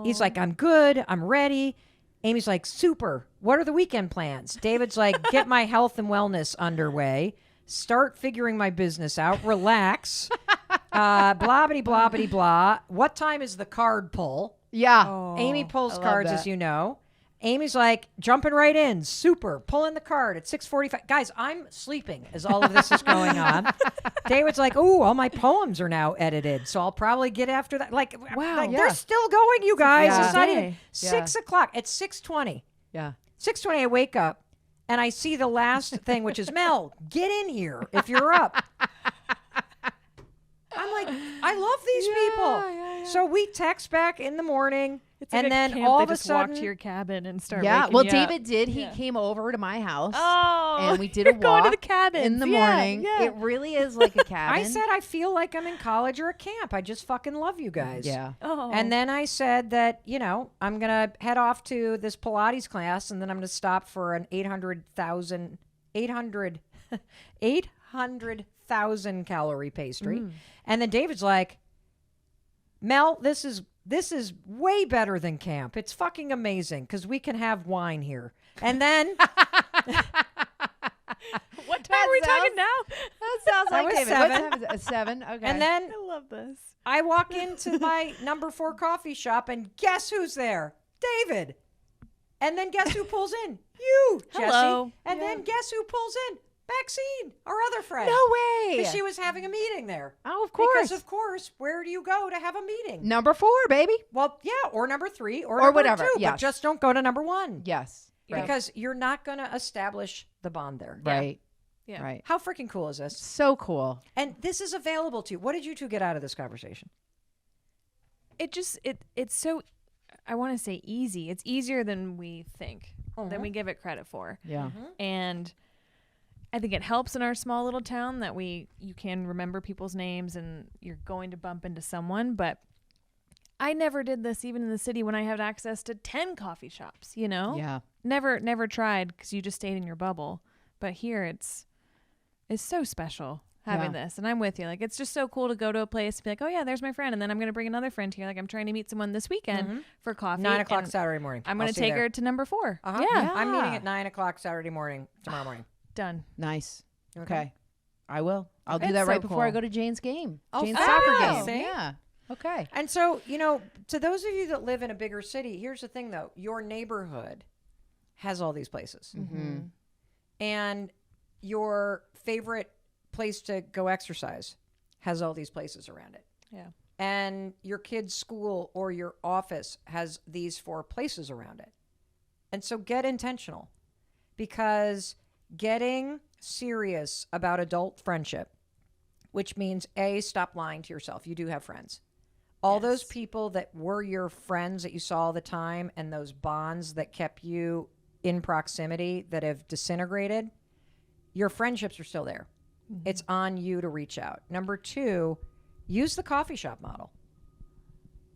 He's like, I'm good. I'm ready. Amy's like, super. What are the weekend plans? David's like, get my health and wellness underway. Start figuring my business out. Relax. Blobbity, blobbity, blah. What time is the card pull? Yeah. Oh, Amy pulls I love cards, that. as you know. Amy's like, jumping right in. Super. Pulling the card at 6:45. Guys, I'm sleeping as all of this is going on. David's like, ooh, all my poems are now edited. So I'll probably get after that. Like, Wow. Yeah. they're still going, you guys. Yeah. It's not even Day. 6 o'clock. It's 6:20. Yeah. 6:20, I wake up and I see the last thing, which is, Mel, get in here if you're up. I'm like, I love these people. So we text back in the morning. It's like and a then camp, all they of a just walk sudden, to your cabin and start. Yeah. waking Well, you up. David did. He Yeah. came over to my house. Oh, And we did a you're going to walk the cabin in the morning. Yeah. It really is like a cabin. I said, I feel like I'm in college or a camp. I just fucking love you guys. yeah. Oh. And then I said that, I'm going to head off to this Pilates class and then I'm going to stop for an 800,000 calorie pastry. And then David's like, Mel, this is way better than camp. It's fucking amazing because we can have wine here. And then What time are we talking now? That sounds That like was David. 7. What time is it? 7? Okay. and then I love this. I walk into my number 4 coffee shop and guess who's there? David. And then guess who pulls in? You, Jesse. Hello. And then guess who pulls in? Maxine, our other friend. No way. Because she was having a meeting there. Oh, of course. Because of course, where do you go to have a meeting? Number 4, baby. Well, yeah, or number 3, or Or number whatever, 2, yes. but just don't go to number 1 Yes. Right. because you're not going to establish the bond there. Right. Yeah. Right. How freaking cool is this? So cool. And this is available to you. What did you two get out of this conversation? It's so, I want to say easy. It's easier than we think, than we give it credit for. Yeah. And I think it helps in our small little town that you can remember people's names and you're going to bump into someone. But I never did this even in the city when I had access to 10 coffee shops, Yeah. Never tried because you just stayed in your bubble. But here it's so special having this. And I'm with you. Like, it's just so cool to go to a place and be like, oh yeah, there's my friend. And then I'm going to bring another friend here. Like, I'm trying to meet someone this weekend for coffee. 9 o'clock and Saturday morning. I'm going to take her to number 4. Uh-huh. Yeah. I'm meeting at 9 o'clock Saturday morning, tomorrow morning. Done. Nice. Okay. Okay. I will. I'll do It's that right so before I cool. go to Jane's game. Oh, Jane's fun. soccer Oh, game. see? Yeah. Okay. And so, to those of you that live in a bigger city, here's the thing though. Your neighborhood has all these places. Mm-hmm. And your favorite place to go exercise has all these places around it. Yeah. And your kid's school or your office has these 4 places around it. And so get intentional, because getting serious about adult friendship, which means A, stop lying to yourself. You do have friends. All those people that were your friends that you saw all the time and those bonds that kept you in proximity that have disintegrated, your friendships are still there. It's on you to reach out. Number 2, use the coffee shop model.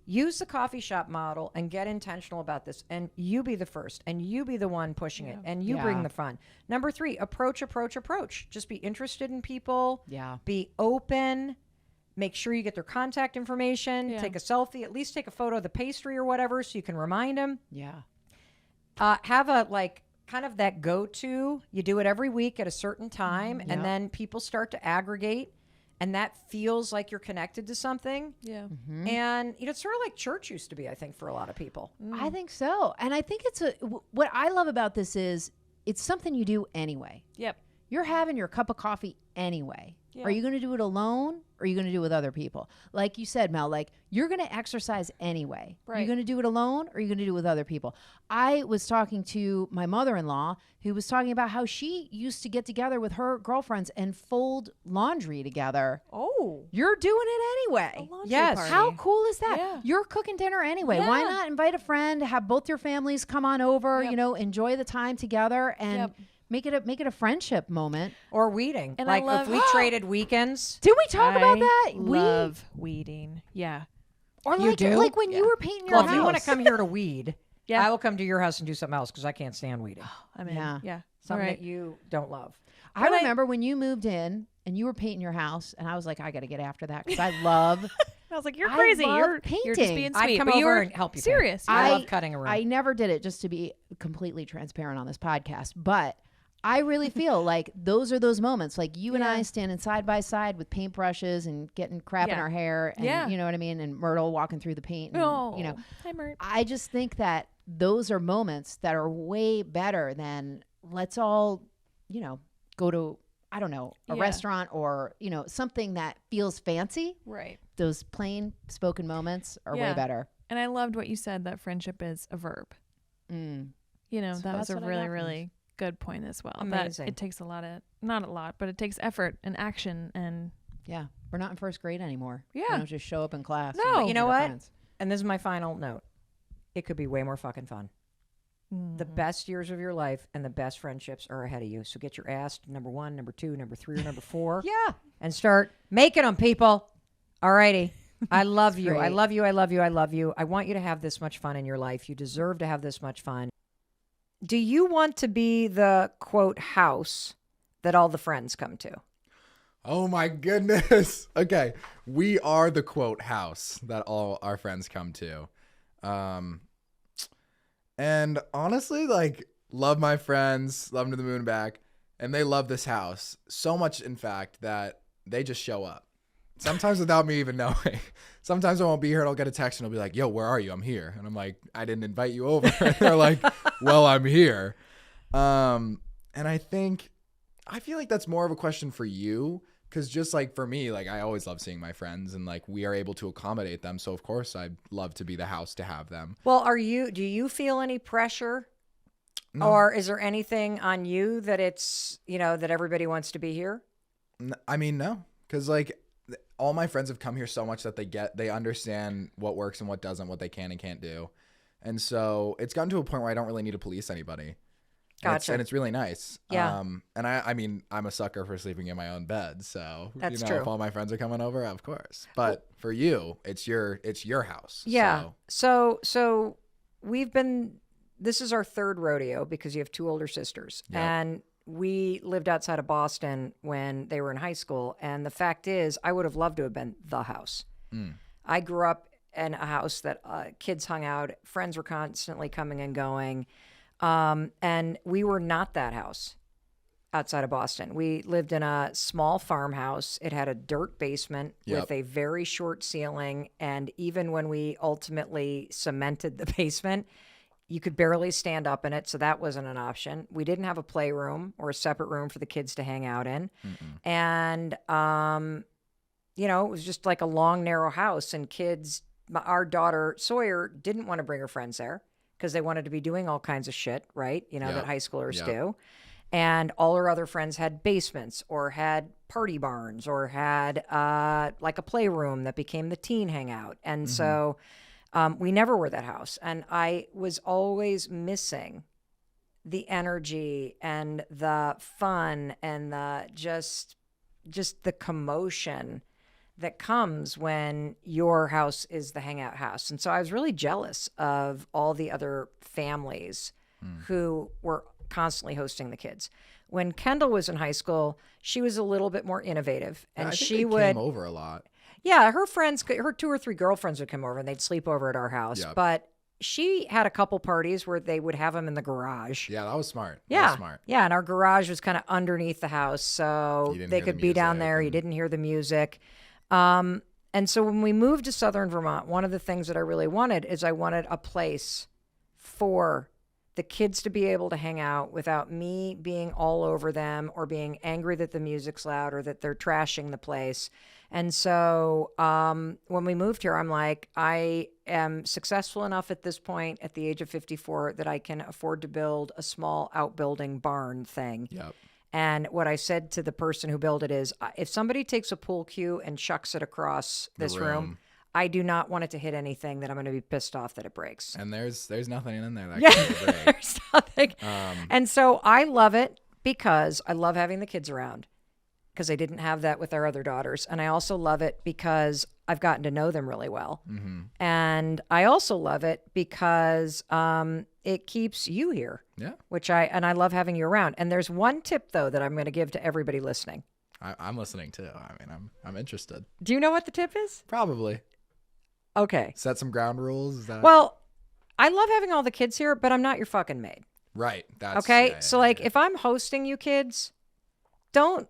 Use the coffee shop model and get intentional about this. And you be the first, and you be the one pushing it, and you bring Yeah. the fun. Number 3, approach. Just be interested in people. Yeah. Be open. Make sure you get their contact information. Yeah. Take a selfie. At least take a photo of the pastry or whatever so you can remind them. Yeah. Have a kind of that go-to. You do it every week at a certain time, Yeah. and then people start to aggregate, and that feels like you're connected to something. Yeah. And it's sort of like church used to be, I think, for a lot of people. I think so. And I think what I love about this is it's something you do anyway. Yep. You're having your cup of coffee anyway. Yeah. Are you going to do it alone or are you going to do it with other people? Like you said, Mel, like you're going to exercise anyway. Are you Right. going to do it alone or are you going to do it with other people? I was talking to my mother-in-law who was talking about how she used to get together with her girlfriends and fold laundry together. Oh. You're doing it anyway. Yes. Party. How cool is that? Yeah. You're cooking dinner anyway. Why Yeah. not invite a friend, have both your families come on over, Yep. you know, enjoy the time together and Yep. make it a friendship moment. Or weeding. And I like love- if we traded weekends. Did we talk about I that? love weeding. Yeah. Or You like do? like when you were painting your Well, house. if you want to come here to weed, Yeah. I will come to your house and do something else because I can't stand weeding. I'm in. Yeah. Yeah. Something All right. that you don't love. I remember when you moved in and you were painting your house, and I was like, I got to get after that because I love. I was like, you're I crazy. love You're just painting. being I'd sweet. come but you over were and help you paint. serious. I Yeah. love cutting a room. I never did it, just to be completely transparent on this podcast, but I really feel like those are those moments, like you and I Yeah. standing side by side with paintbrushes and getting crap in Yeah. our hair, and Yeah. you know what I mean, and Myrtle walking through the paint, and, Oh, you know, hi, Mert. I just think that those are moments that are way better than let's all, you know, go to, I don't know, a Yeah. restaurant or, you know, something that feels fancy. Right. Those plain spoken moments are way Yeah. better. And I loved what you said, that friendship is a verb. Mm. You know, So that was that's a what I really, got from really good point as well. Amazing. That it takes a lot of, not a lot, but it takes effort and action. And Yeah. We're not in first grade anymore. We Yeah. don't just show up in class. No. and But meet you know our what? friends. And this is my final note. It could be way more fucking fun. The best years of your life and the best friendships are ahead of you. So get your ass to number 1, number 2, number 3, or number 4. Yeah. And start making them, people. All righty. I love you. I great. love you. I love you. I love you. I want you to have this much fun in your life. You deserve to have this much fun. Do you want to be the, quote, house that all the friends come to? Oh my goodness. Okay. We are the quote house that all our friends come to. And honestly, like, love my friends, love them to the moon and back. And they love this house so much, in fact, that they just show up. Sometimes without me even knowing. Sometimes I won't be here and I'll get a text and I'll be like, yo, where are you? I'm here. And I'm like, I didn't invite you over. And they're like, well, I'm here. And I feel like that's more of a question for you. Because just like for me, like I always love seeing my friends and like we are able to accommodate them. So of course I'd love to be the house to have them. Well, do you feel any pressure? No. Or is there anything on you that it's, you know, that everybody wants to be here? I mean, no. Because like all my friends have come here so much that they understand what works and what doesn't, what they can and can't do. And so it's gotten to a point where I don't really need to police anybody. Gotcha. And it's really nice. Yeah. And I mean, I'm a sucker for sleeping in my own bed. So, That's you know, true. if all my friends are coming over, of course. But for you, it's your house. Yeah. So, So this is our third rodeo because you have 2 older sisters. Yep. And we lived outside of Boston when they were in high school. And the fact is, I would have loved to have been the house. I grew up in a house that kids hung out, friends were constantly coming and going. And we were not that house outside of Boston. We lived in a small farmhouse. It had a dirt basement with a very short ceiling. And even when we ultimately cemented the basement, you could barely stand up in it. So that wasn't an option. We didn't have a playroom or a separate room for the kids to hang out in. And, you know, it was just like a long, narrow house. And our daughter Sawyer didn't want to bring her friends there because they wanted to be doing all kinds of shit, right? You know, that high schoolers do. And all her other friends had basements or had party barns or had like a playroom that became the teen hangout. And so we never were that house. And I was always missing the energy and the fun and the just the commotion that comes when your house is the hangout house. And so I was really jealous of all the other families who were constantly hosting the kids. When Kendall was in high school, she was a little bit more innovative, and I think she they would came over a lot. Yeah, her 2 or 3 girlfriends would come over and they'd sleep over at our house. Yep. But she had a couple parties where they would have them in the garage. Yeah, that was smart. That Yeah. was smart. Yeah, and our garage was kind of underneath the house, so You didn't they hear the could be down music there. You and- didn't hear the music. And so when we moved to Southern Vermont, one of the things that I really wanted is I wanted a place for the kids to be able to hang out without me being all over them or being angry that the music's loud or that they're trashing the place. And so when we moved here, I'm like, I am successful enough at this point at the age of 54 that I can afford to build a small outbuilding barn thing. Yep. And what I said to the person who built it is, if somebody takes a pool cue and chucks it across this room, I do not want it to hit anything that I'm going to be pissed off that it breaks. And there's nothing in there that Yeah, can break. there's nothing. And so I love it because I love having the kids around because I didn't have that with our other daughters. And I also love it because I've gotten to know them really well. Mm-hmm. And I also love it because it keeps you here. Yeah. I love having you around. And there's one tip though that I'm going to give to everybody listening. I'm listening too. I mean, I'm interested. Do you know what the tip is? Probably. Okay. Set some ground rules. Is that Well, I love having all the kids here, but I'm not your fucking maid. right? That's Okay. yeah, So yeah, like yeah. if I'm hosting you kids, don't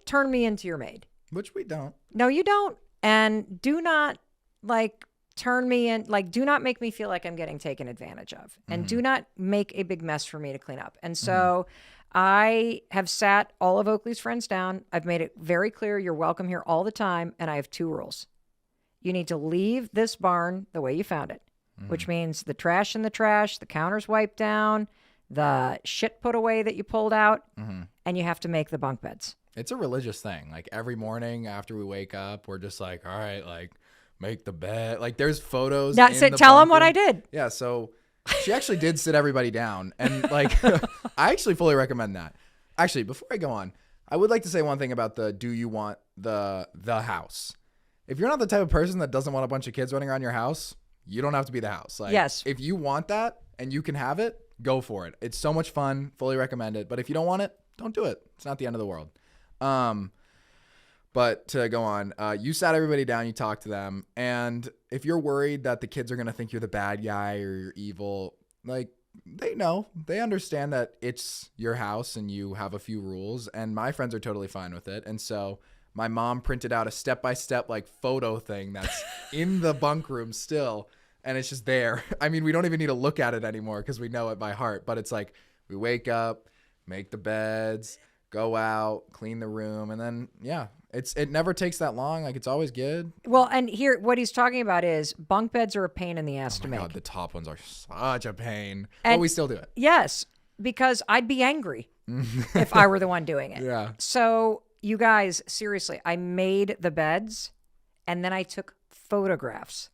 turn me into your maid. Which we don't. No, you don't. And do not like turn me in, like do not make me feel like I'm getting taken advantage of. And do not make a big mess for me to clean up. And so I have sat all of Oakley's friends down. I've made it very clear you're welcome here all the time. And I have 2 rules. You need to leave this barn the way you found it, which means the trash in the trash, the counters wiped down, the shit put away that you pulled out, and you have to make the bunk beds. It's a religious thing. Like every morning after we wake up, we're just like, all right, like make the bed. Like there's photos. Now, in so the tell them bunk what room. I did. Yeah. So she actually did sit everybody down. And like, I actually fully recommend that. Actually, before I go on, I would like to say one thing about do you want the house? If you're not the type of person that doesn't want a bunch of kids running around your house, you don't have to be the house. Like, Yes. if you want that and you can have it, go for it. It's so much fun. Fully recommend it. But if you don't want it, don't do it. It's not the end of the world. But to go on, you sat everybody down, you talked to them. And if you're worried that the kids are going to think you're the bad guy or you're evil, like they understand that it's your house and you have a few rules. And my friends are totally fine with it. And so my mom printed out a step-by-step like photo thing that's in the bunk room still. And it's just there. I mean, we don't even need to look at it anymore because we know it by heart. But it's like we wake up, make the beds, go out, clean the room. And then, yeah, it never takes that long. Like it's always good. Well, and here, what he's talking about is bunk beds are a pain in the ass to Oh my make. God, the top ones are such a pain. And- but we still do it. Yes, because I'd be angry if I were the one doing it. Yeah. So you guys, seriously, I made the beds and then I took photographs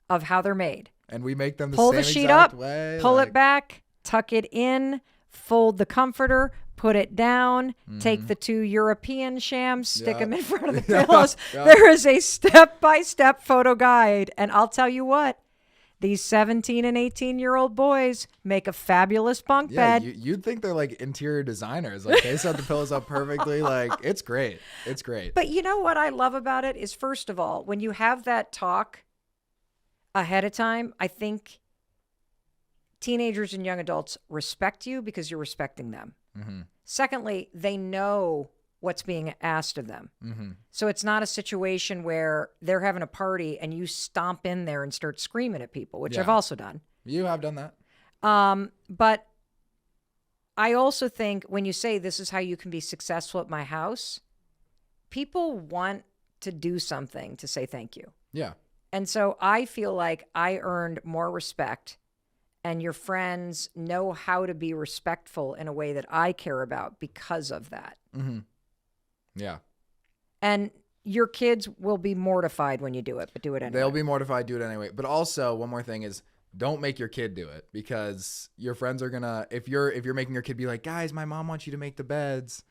of how they're made. And we make them the Pull same the sheet exact up, way. pull like, it back, tuck it in, fold the comforter, put it down, take the 2 European shams, stick them in front of the pillows. Yeah. There is a step-by-step photo guide. And I'll tell you what, these 17 and 18-year-old boys make a fabulous bunk Yeah, bed. you'd think they're like interior designers. Like they set the pillows up perfectly. Like it's great. It's great. But you know what I love about it is, first of all, when you have that talk ahead of time, I think teenagers and young adults respect you because you're respecting them. Secondly, they know what's being asked of them. So it's not a situation where they're having a party and you stomp in there and start screaming at people, which Yeah. I've also done. You have done that. But I also think when you say this is how you can be successful at my house, people want to do something to say thank you. Yeah. And so I feel like I earned more respect, and your friends know how to be respectful in a way that I care about because of that. Yeah. And your kids will be mortified when you do it, but do it anyway. They'll be mortified, do it anyway. But also, one more thing is don't make your kid do it because your friends are gonna if you're making your kid be like, guys, my mom wants you to make the beds.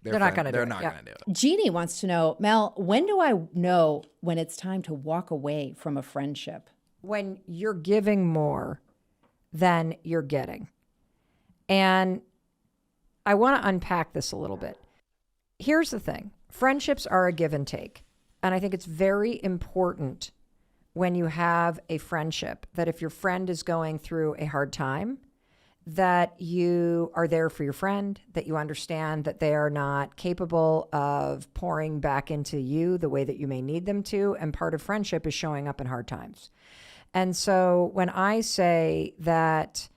They're not gonna do They're it, not yeah. gonna do it. Jeannie wants to know, Mel, when do I know when it's time to walk away from a friendship? When you're giving more than you're getting. And I want to unpack this a little bit. Here's the thing. Friendships are a give and take. And I think it's very important when you have a friendship that if your friend is going through a hard time, that you are there for your friend, that you understand that they are not capable of pouring back into you the way that you may need them to. And part of friendship is showing up in hard times. And so when I say that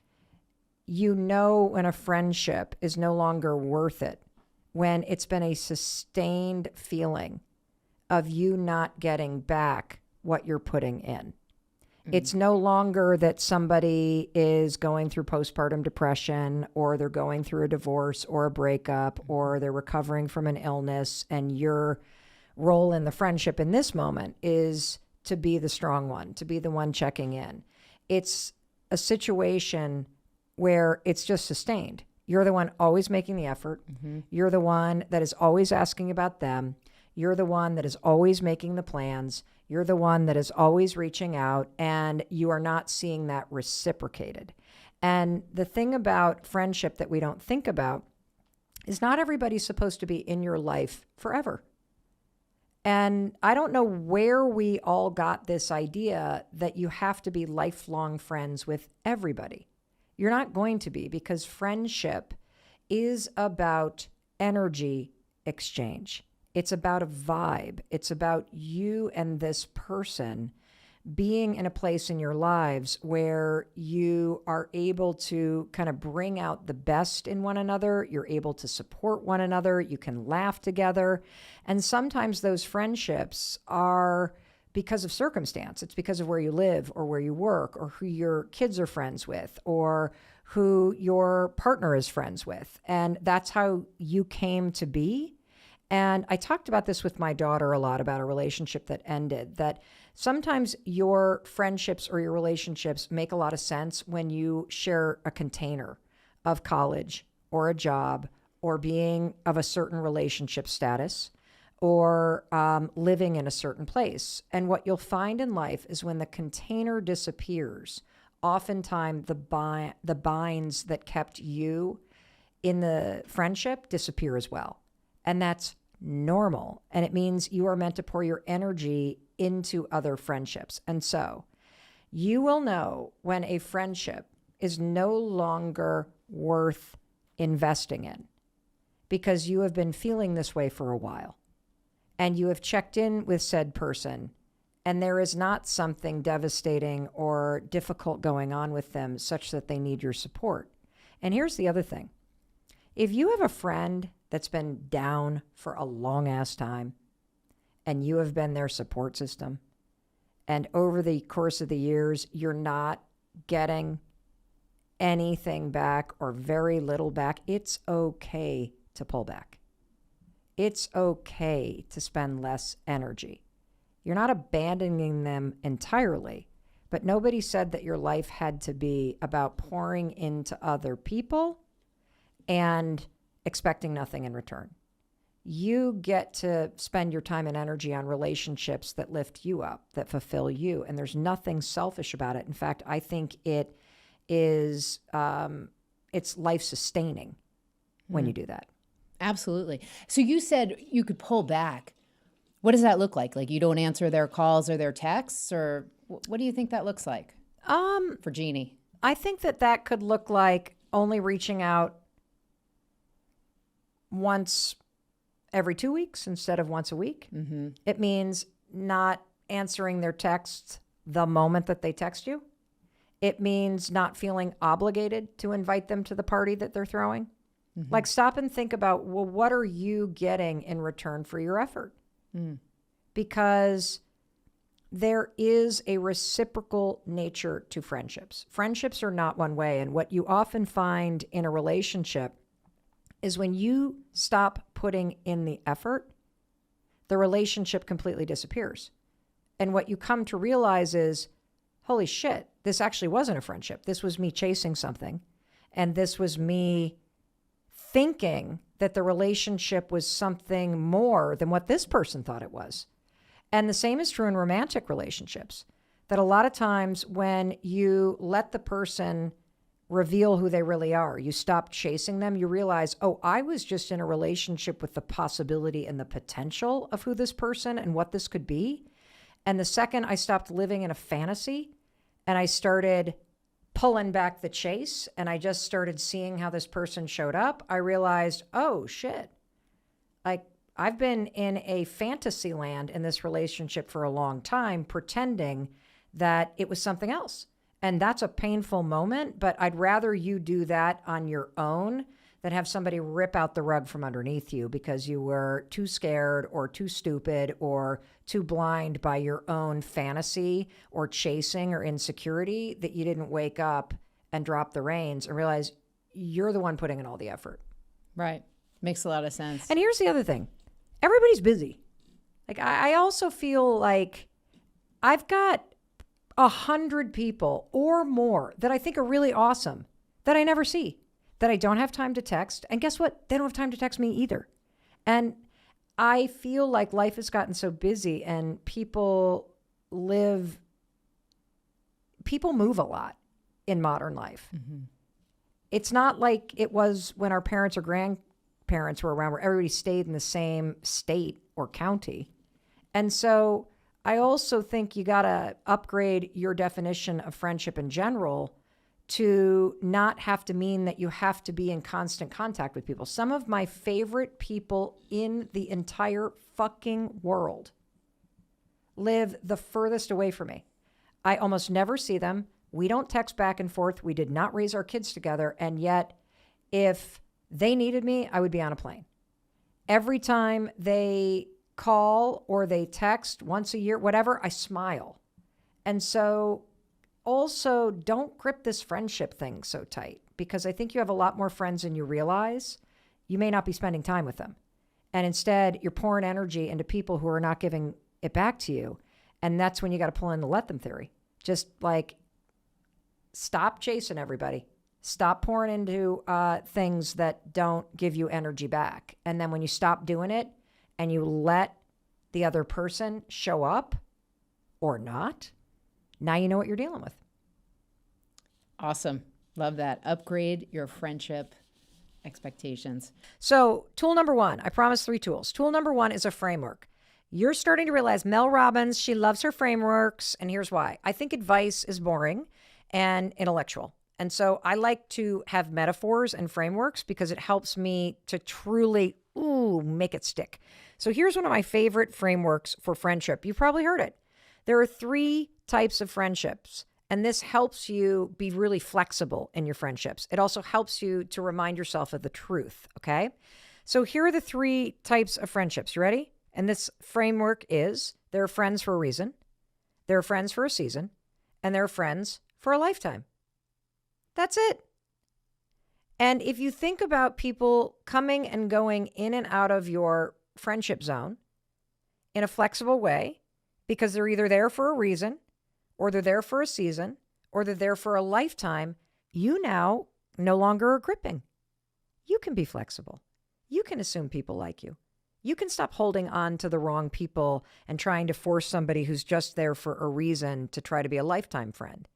you know when a friendship is no longer worth it, when it's been a sustained feeling of you not getting back what you're putting in. It's no longer that somebody is going through postpartum depression, or they're going through a divorce or a breakup, or they're recovering from an illness, and your role in the friendship in this moment is to be the strong one, to be the one checking in. It's a situation where it's just sustained. You're the one always making the effort. You're the one that is always asking about them. You're the one that is always making the plans. You're the one that is always reaching out, and you are not seeing that reciprocated. And the thing about friendship that we don't think about is not everybody's supposed to be in your life forever. And I don't know where we all got this idea that you have to be lifelong friends with everybody. You're not going to be, because friendship is about energy exchange. It's about a vibe. It's about you and this person being in a place in your lives where you are able to kind of bring out the best in one another. You're able to support one another. You can laugh together. And sometimes those friendships are because of circumstance. It's because of where you live or where you work, or who your kids are friends with, or who your partner is friends with. And that's how you came to be. And I talked about this with my daughter a lot, about a relationship that ended, that sometimes your friendships or your relationships make a lot of sense when you share a container of college or a job, or being of a certain relationship status, or living in a certain place. And what you'll find in life is when the container disappears, oftentimes the binds that kept you in the friendship disappear as well. And that's normal. And it means you are meant to pour your energy into other friendships. And so you will know when a friendship is no longer worth investing in, because you have been feeling this way for a while, and you have checked in with said person, and there is not something devastating or difficult going on with them such that they need your support. And here's the other thing. If you have a friend that's been down for a long ass time, and you have been their support system, and over the course of the years, you're not getting anything back or very little back, it's okay to pull back. It's okay to spend less energy. You're not abandoning them entirely, but nobody said that your life had to be about pouring into other people and expecting nothing in return. You get to spend your time and energy on relationships that lift you up, that fulfill you. And there's nothing selfish about it. In fact, I think it is, it's life sustaining when you do that. Absolutely. So you said you could pull back. What does that look like? Like you don't answer their calls or their texts, or what do you think that looks like for Jeannie? I think that could look like only reaching out once every 2 weeks instead of once a week. Mm-hmm. It means not answering their texts the moment that they text you. It means not feeling obligated to invite them to the party that they're throwing. Mm-hmm. Like, stop and think about, well, what are you getting in return for your effort? Because there is a reciprocal nature to friendships. Friendships are not one way. And what you often find in a relationship is when you stop putting in the effort, the relationship completely disappears. And what you come to realize is, holy shit, this actually wasn't a friendship. This was me chasing something. And this was me thinking that the relationship was something more than what this person thought it was. And the same is true in romantic relationships, that a lot of times when you let the person reveal who they really are, you stop chasing them, you realize, oh, I was just in a relationship with the possibility and the potential of who this person and what this could be. And the second I stopped living in a fantasy and I started pulling back the chase and I just started seeing how this person showed up, I realized, oh shit, like I've been in a fantasy land in this relationship for a long time, pretending that it was something else. And that's a painful moment, but I'd rather you do that on your own than have somebody rip out the rug from underneath you because you were too scared or too stupid or too blind by your own fantasy or chasing or insecurity that you didn't wake up and drop the reins and realize you're the one putting in all the effort. Right. Makes a lot of sense. And here's the other thing. Everybody's busy. Like I also feel like I've got 100 people or more that I think are really awesome that I never see, that I don't have time to text. And guess what? They don't have time to text me either. And I feel like life has gotten so busy and people move a lot in modern life. Mm-hmm. It's not like it was when our parents or grandparents were around where everybody stayed in the same state or county. And so I also think you got to upgrade your definition of friendship in general to not have to mean that you have to be in constant contact with people. Some of my favorite people in the entire fucking world live the furthest away from me. I almost never see them. We don't text back and forth. We did not raise our kids together. And yet, if they needed me, I would be on a plane. Every time they call or they text once a year, whatever, I smile. And so also don't grip this friendship thing so tight because I think you have a lot more friends than you realize. You may not be spending time with them. And instead, you're pouring energy into people who are not giving it back to you. And that's when you got to pull in the let them theory. Just like stop chasing everybody. Stop pouring into things that don't give you energy back. And then when you stop doing it and you let the other person show up or not, now you know what you're dealing with. Awesome. Love that. Upgrade your friendship expectations. So tool number one, I promised 3 tools. Tool number one is a framework. You're starting to realize Mel Robbins, she loves her frameworks. And here's why. I think advice is boring and intellectual. And so I like to have metaphors and frameworks because it helps me to truly, make it stick. So here's one of my favorite frameworks for friendship. You've probably heard it. There are 3 types of friendships, and this helps you be really flexible in your friendships. It also helps you to remind yourself of the truth, okay? So here are the 3 types of friendships. You ready? And this framework is there are friends for a reason, there are friends for a season, and there are friends for a lifetime. That's it. And if you think about people coming and going in and out of your friendship zone in a flexible way, because they're either there for a reason, or they're there for a season, or they're there for a lifetime, you now no longer are gripping. You can be flexible. You can assume people like you. You can stop holding on to the wrong people and trying to force somebody who's just there for a reason to try to be a lifetime friend.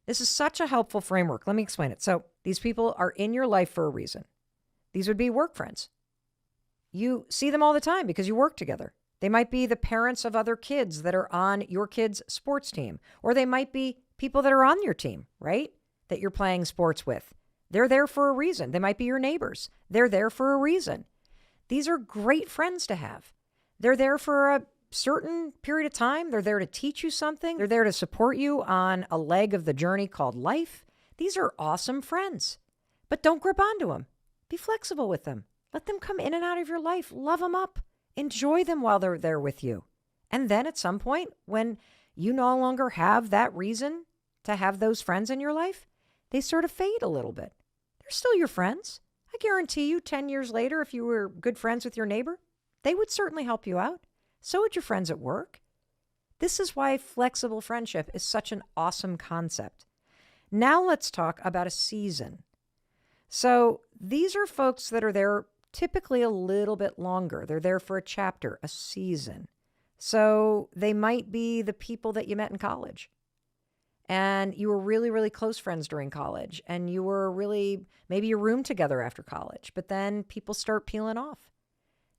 This is such a helpful framework. Let me explain it. So these people are in your life for a reason. These would be work friends. You see them all the time because you work together. They might be the parents of other kids that are on your kids' sports team, or they might be people that are on your team, right? That you're playing sports with. They're there for a reason. They might be your neighbors. They're there for a reason. These are great friends to have. They're there for a certain period of time. They're there to teach you something. They're there to support you on a leg of the journey called life. These are awesome friends. But don't grip onto them. Be flexible with them. Let them come in and out of your life. Love them up. Enjoy them while they're there with you. And then at some point, when you no longer have that reason to have those friends in your life, they sort of fade a little bit. They're still your friends. I guarantee you 10 years later, if you were good friends with your neighbor, they would certainly help you out. So would your friends at work. This is why flexible friendship is such an awesome concept. Now let's talk about a season. So these are folks that are there typically a little bit longer. They're there for a chapter, a season. So they might be the people that you met in college. And you were really, really close friends during college. And you were really, maybe you roomed together after college. But then people start peeling off.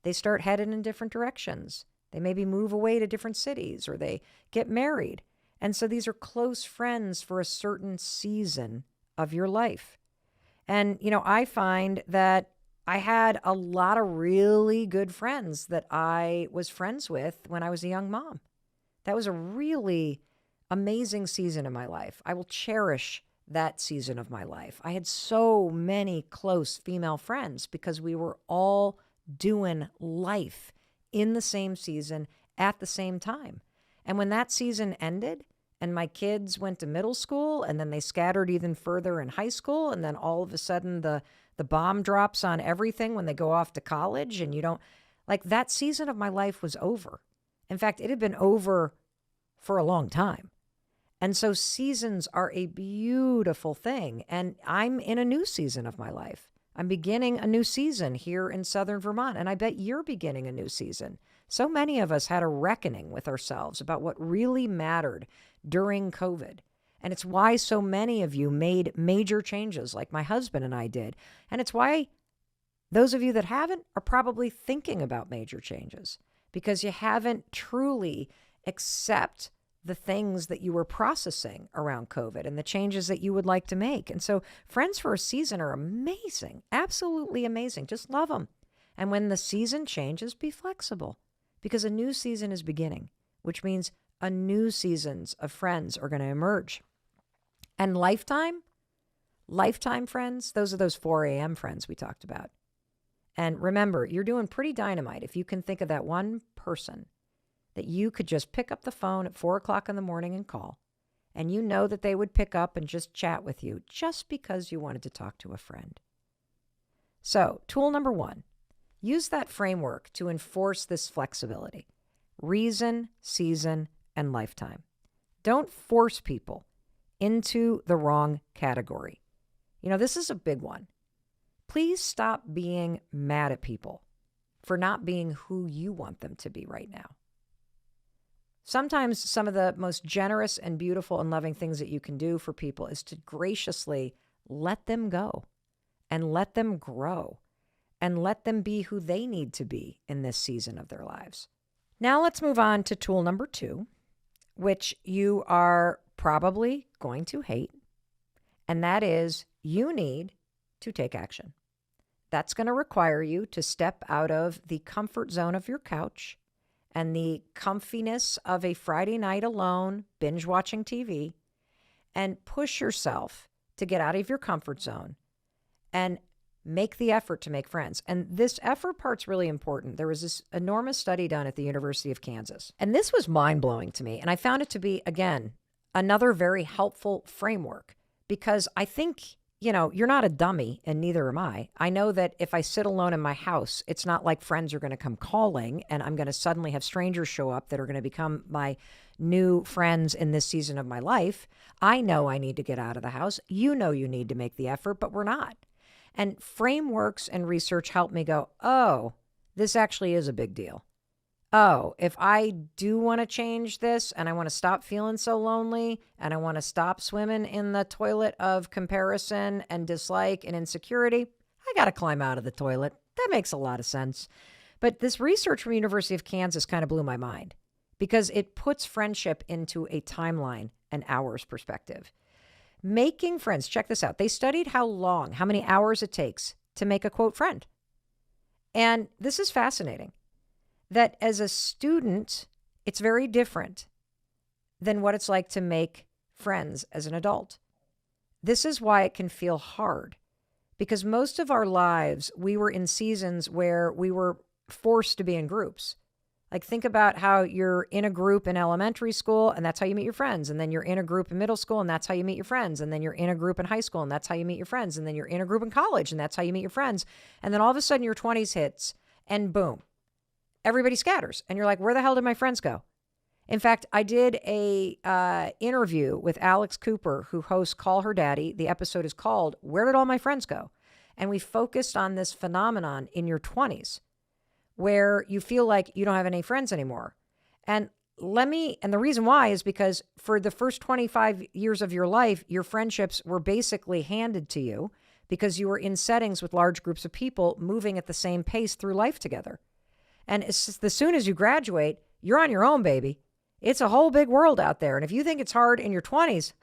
They start heading in different directions. They maybe move away to different cities or they get married. And so these are close friends for a certain season of your life. And, I find that I had a lot of really good friends that I was friends with when I was a young mom. That was a really amazing season in my life. I will cherish that season of my life. I had so many close female friends because we were all doing life in the same season at the same time. And when that season ended and my kids went to middle school and then they scattered even further in high school, and then all of a sudden the bomb drops on everything when they go off to college, and you don't, like, that season of my life was over. In fact, it had been over for a long time. And so seasons are a beautiful thing. And I'm in a new season of my life. I'm beginning a new season here in Southern Vermont. And I bet you're beginning a new season. So many of us had a reckoning with ourselves about what really mattered during COVID. And it's why so many of you made major changes like my husband and I did. And it's why those of you that haven't are probably thinking about major changes, because you haven't truly accepted the things that you were processing around COVID and the changes that you would like to make. And so friends for a season are amazing, absolutely amazing. Just love them. And when the season changes, be flexible, because a new season is beginning, which means a new seasons of friends are going to emerge. And lifetime friends, those are those 4 a.m. friends we talked about. And remember, you're doing pretty dynamite if you can think of that one person that you could just pick up the phone at 4 o'clock in the morning and call. And you know that they would pick up and just chat with you just because you wanted to talk to a friend. So, tool number 1, use that framework to enforce this flexibility. Reason, season, and lifetime. Don't force people into the wrong category. You know, this is a big one. Please stop being mad at people for not being who you want them to be right now. Sometimes some of the most generous and beautiful and loving things that you can do for people is to graciously let them go and let them grow and let them be who they need to be in this season of their lives. Now let's move on to tool number 2, which you are probably going to hate, and that is you need to take action. That's going to require you to step out of the comfort zone of your couch and the comfiness of a Friday night alone, binge watching TV, and push yourself to get out of your comfort zone and make the effort to make friends. And this effort part's really important. There was this enormous study done at the University of Kansas, and this was mind-blowing to me. And I found it to be, again, another very helpful framework, because I think, you know, you're not a dummy, and neither am I. I know that if I sit alone in my house, it's not like friends are going to come calling and I'm going to suddenly have strangers show up that are going to become my new friends in this season of my life. I know I need to get out of the house. You know you need to make the effort, but we're not. And frameworks and research help me go, oh, this actually is a big deal. Oh, if I do want to change this and I want to stop feeling so lonely and I want to stop swimming in the toilet of comparison and dislike and insecurity, I got to climb out of the toilet. That makes a lot of sense. But this research from University of Kansas kind of blew my mind, because it puts friendship into a timeline, an hours perspective. Making friends, check this out. They studied how many hours it takes to make a quote friend. And this is fascinating. That as a student, it's very different than what it's like to make friends as an adult. This is why it can feel hard, because most of our lives, we were in seasons where we were forced to be in groups. Like, think about how you're in a group in elementary school and that's how you meet your friends. And then you're in a group in middle school and that's how you meet your friends. And then you're in a group in high school and that's how you meet your friends. And then you're in a group in college and that's how you meet your friends. And then all of a sudden your 20s hits and boom, everybody scatters. And you're like, where the hell did my friends go? In fact, I did a interview with Alex Cooper, who hosts Call Her Daddy. The episode is called, Where Did All My Friends Go? And we focused on this phenomenon in your 20s where you feel like you don't have any friends anymore. And the reason why is because for the first 25 years of your life, your friendships were basically handed to you because you were in settings with large groups of people moving at the same pace through life together. And as soon as you graduate, you're on your own, baby. It's a whole big world out there. And if you think it's hard in your 20s,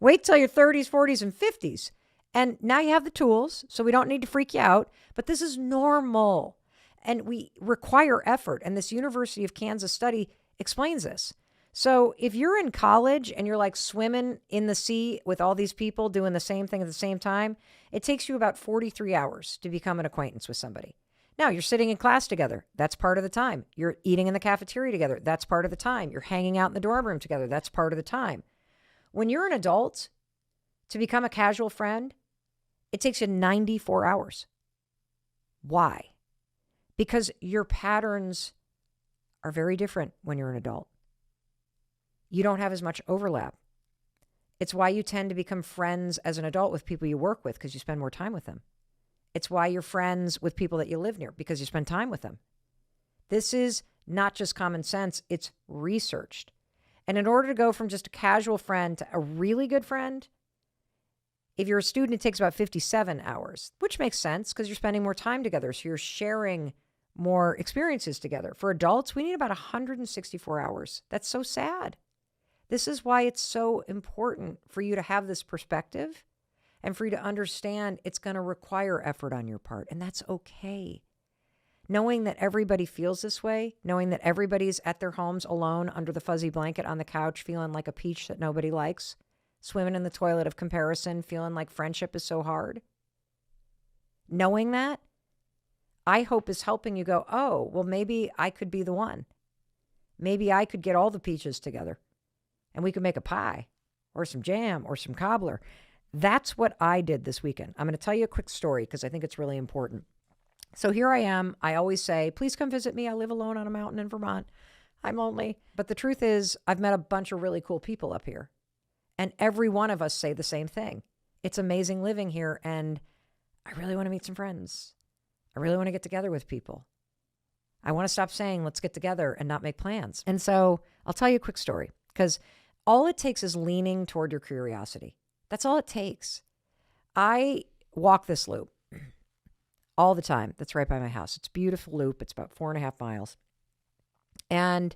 wait till your 30s, 40s, and 50s. And now you have the tools, so we don't need to freak you out. But this is normal. And we require effort. And this University of Kansas study explains this. So if you're in college and you're like swimming in the sea with all these people doing the same thing at the same time, it takes you about 43 hours to become an acquaintance with somebody. Now, you're sitting in class together. That's part of the time. You're eating in the cafeteria together. That's part of the time. You're hanging out in the dorm room together. That's part of the time. When you're an adult, to become a casual friend, it takes you 94 hours. Why? Because your patterns are very different when you're an adult. You don't have as much overlap. It's why you tend to become friends as an adult with people you work with because you spend more time with them. It's why you're friends with people that you live near because you spend time with them. This is not just common sense, it's researched. And in order to go from just a casual friend to a really good friend, if you're a student, it takes about 57 hours, which makes sense because you're spending more time together. So you're sharing more experiences together. For adults, we need about 164 hours. That's so sad. This is why it's so important for you to have this perspective and for you to understand it's going to require effort on your part. And that's okay. Knowing that everybody feels this way, knowing that everybody's at their homes alone under the fuzzy blanket on the couch, feeling like a peach that nobody likes, swimming in the toilet of comparison, feeling like friendship is so hard. Knowing that, I hope is helping you go, oh, well, maybe I could be the one. Maybe I could get all the peaches together and we could make a pie or some jam or some cobbler. That's what I did this weekend. I'm going to tell you a quick story because I think it's really important. So here I am. I always say, please come visit me. I live alone on a mountain in Vermont. I'm lonely. But the truth is, I've met a bunch of really cool people up here. And every one of us say the same thing. It's amazing living here. And I really want to meet some friends. I really want to get together with people. I want to stop saying, let's get together and not make plans. And so I'll tell you a quick story because all it takes is leaning toward your curiosity. That's all it takes. I walk this loop all the time. That's right by my house. It's a beautiful loop. It's about 4.5 miles. And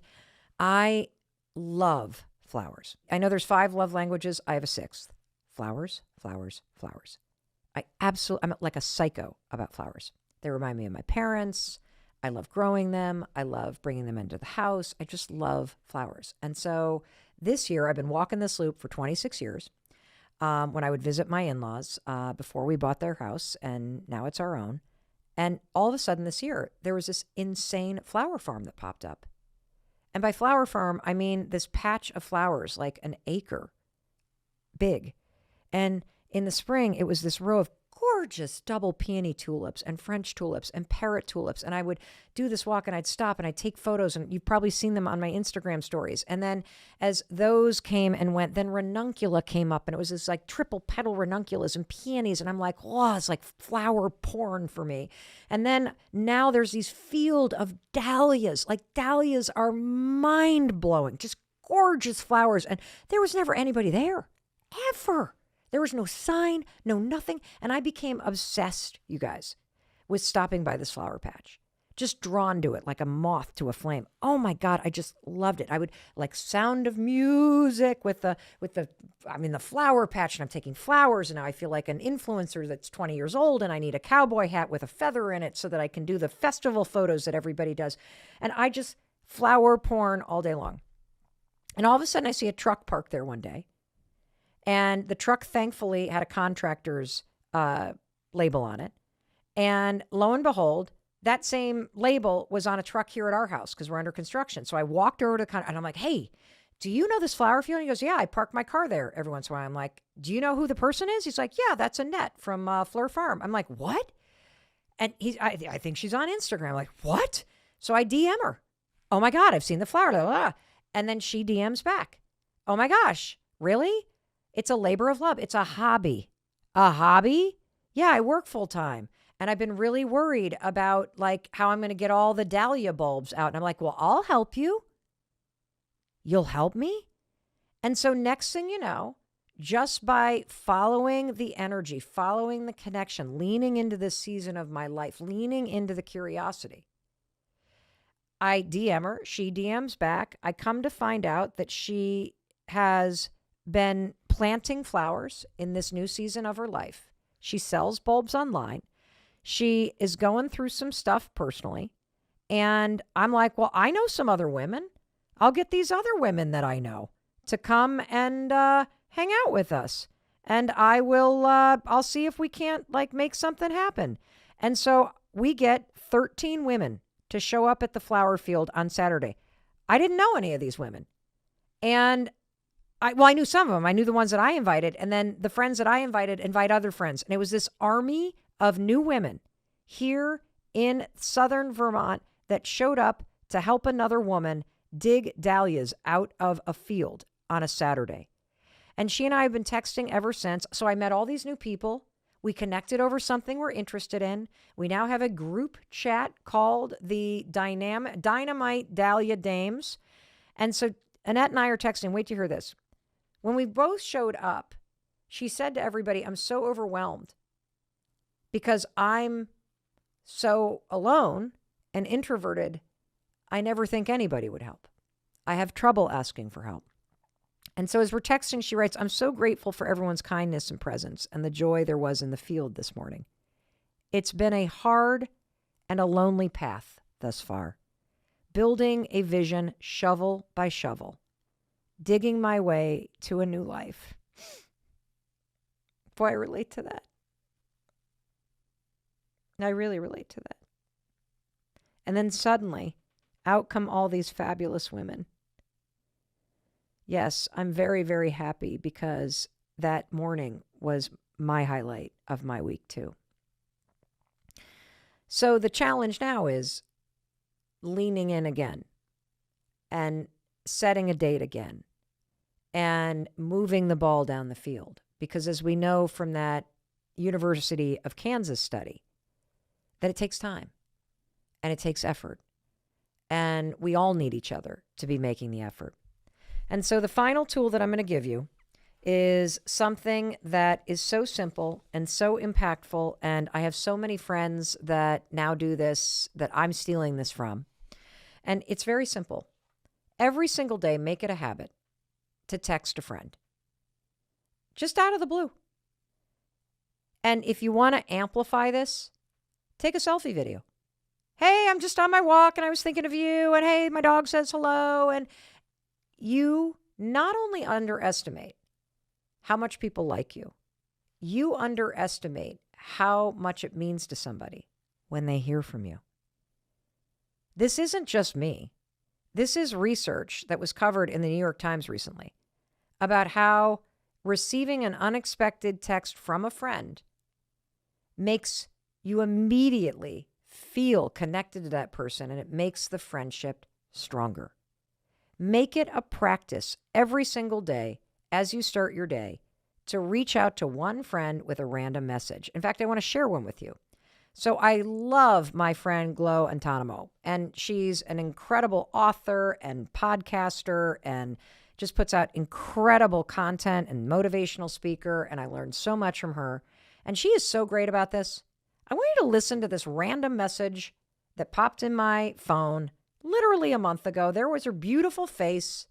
I love flowers. I know there's 5 love languages. I have a 6th. Flowers, flowers, flowers. I'm like a psycho about flowers. They remind me of my parents. I love growing them. I love bringing them into the house. I just love flowers. And so this year, I've been walking this loop for 26 years. When I would visit my in-laws before we bought their house, and now it's our own. And all of a sudden this year, there was this insane flower farm that popped up. And by flower farm, I mean this patch of flowers, like an acre big. And in the spring, it was this row of gorgeous double peony tulips and French tulips and parrot tulips. And I would do this walk and I'd stop and I'd take photos, and you've probably seen them on my Instagram stories. And then as those came and went, then ranuncula came up, and it was this like triple petal ranunculus and peonies. And I'm like, oh, it's like flower porn for me. And then now there's these field of dahlias. Like dahlias are mind blowing, just gorgeous flowers. And there was never anybody there, ever. There was no sign, no nothing. And I became obsessed, you guys, with stopping by this flower patch. Just drawn to it like a moth to a flame. Oh my God, I just loved it. I would like Sound of Music with the flower patch, and I'm taking flowers, and now I feel like an influencer that's 20 years old, and I need a cowboy hat with a feather in it so that I can do the festival photos that everybody does. And I just flower porn all day long. And all of a sudden I see a truck parked there one day. And the truck, thankfully, had a contractor's label on it. And lo and behold, that same label was on a truck here at our house because we're under construction. So I walked over to the and I'm like, hey, do you know this flower field? And he goes, yeah, I park my car there every once in a while. I'm like, do you know who the person is? He's like, yeah, that's Annette from Fleur Farm. I'm like, what? And I think she's on Instagram. I'm like, what? So I DM her. Oh my God, I've seen the flower. Blah, blah, blah. And then she DMs back. Oh my gosh, really? It's a labor of love. It's a hobby. A hobby? Yeah, I work full time. And I've been really worried about like how I'm going to get all the dahlia bulbs out. And I'm like, well, I'll help you. You'll help me? And so next thing you know, just by following the energy, following the connection, leaning into this season of my life, leaning into the curiosity, I DM her. She DMs back. I come to find out that she has been planting flowers in this new season of her life. She sells bulbs online. She is going through some stuff personally. And I'm like, well, I know some other women. I'll get these other women that I know to come and hang out with us. And I'll see if we can't like make something happen. And so we get 13 women to show up at the flower field on Saturday. I didn't know any of these women. And I knew some of them. I knew the ones that I invited. And then the friends that I invited invite other friends. And it was this army of new women here in southern Vermont that showed up to help another woman dig dahlias out of a field on a Saturday. And she and I have been texting ever since. So I met all these new people. We connected over something we're interested in. We now have a group chat called the Dynamite Dahlia Dames. And so Annette and I are texting. Wait to hear this. When we both showed up, she said to everybody, I'm so overwhelmed because I'm so alone and introverted. I never think anybody would help. I have trouble asking for help. And so as we're texting, she writes, I'm so grateful for everyone's kindness and presence and the joy there was in the field this morning. It's been a hard and a lonely path thus far, building a vision shovel by shovel, digging my way to a new life. Boy, I relate to that. I really relate to that. And then suddenly, out come all these fabulous women. Yes, I'm very, very happy because that morning was my highlight of my week too. So the challenge now is leaning in again and setting a date again and moving the ball down the field. Because as we know from that University of Kansas study, that it takes time and it takes effort. And we all need each other to be making the effort. And so the final tool that I'm going to give you is something that is so simple and so impactful. And I have so many friends that now do this that I'm stealing this from. And it's very simple. Every single day, make it a habit to text a friend. Just out of the blue. And if you want to amplify this, take a selfie video. Hey, I'm just on my walk and I was thinking of you. And hey, my dog says hello. And you not only underestimate how much people like you, you underestimate how much it means to somebody when they hear from you. This isn't just me. This is research that was covered in the New York Times recently about how receiving an unexpected text from a friend makes you immediately feel connected to that person, and it makes the friendship stronger. Make it a practice every single day as you start your day to reach out to one friend with a random message. In fact, I want to share one with you. So I love my friend Glo Antonimo, and she's an incredible author and podcaster and just puts out incredible content and motivational speaker, and I learned so much from her. And she is so great about this. I want you to listen to this random message that popped in my phone literally a month ago. There was her beautiful face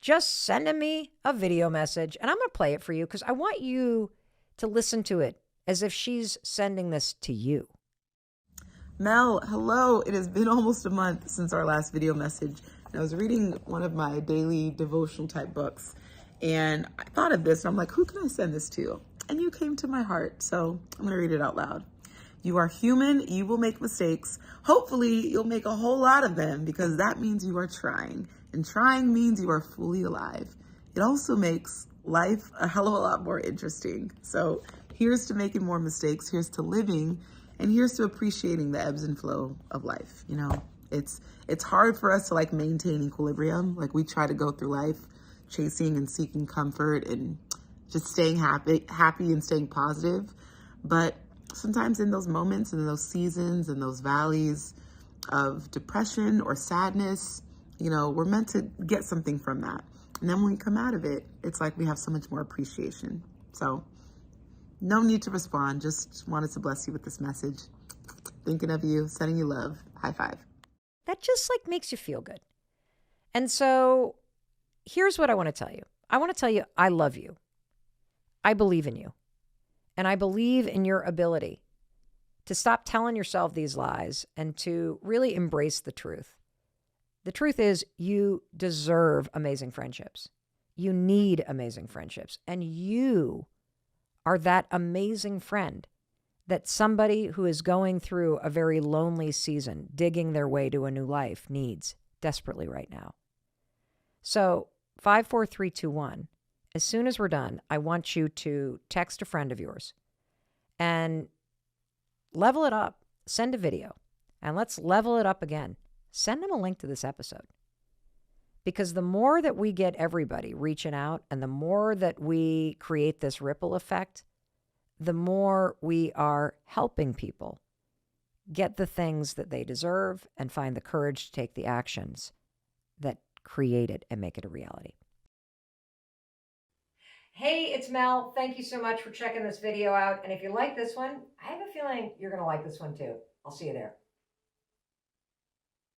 just sending me a video message, and I'm going to play it for you because I want you to listen to it as if she's sending this to you. Mel, hello. It has been almost a month since our last video message. And I was reading one of my daily devotional type books, and I thought of this, and I'm like, who can I send this to? And you came to my heart, so I'm going to read it out loud. You are human. You will make mistakes. Hopefully, you'll make a whole lot of them because that means you are trying. And trying means you are fully alive. It also makes life a hell of a lot more interesting. So here's to making more mistakes. Here's to living. And here's to appreciating the ebbs and flow of life. You know, it's hard for us to like maintain equilibrium. Like we try to go through life chasing and seeking comfort and just staying happy and staying positive. But sometimes in those moments and in those seasons and those valleys of depression or sadness, you know, we're meant to get something from that. And then when we come out of it, it's like we have so much more appreciation. So no need to respond. Just wanted to bless you with this message. Thinking of you, sending you love. High five. That just like makes you feel good. And so here's what I want to tell you. I want to tell you, I love you. I believe in you. And I believe in your ability to stop telling yourself these lies and to really embrace the truth The truth is, you deserve amazing friendships. You need amazing friendships. And you are that amazing friend that somebody who is going through a very lonely season, digging their way to a new life, needs desperately right now. So 54321, as soon as we're done, I want you to text a friend of yours and level it up. Send a video and let's level it up again. Send them a link to this episode. Because the more that we get everybody reaching out and the more that we create this ripple effect, the more we are helping people get the things that they deserve and find the courage to take the actions that create it and make it a reality. Hey, it's Mel. Thank you so much for checking this video out. And if you like this one, I have a feeling you're going to like this one too. I'll see you there.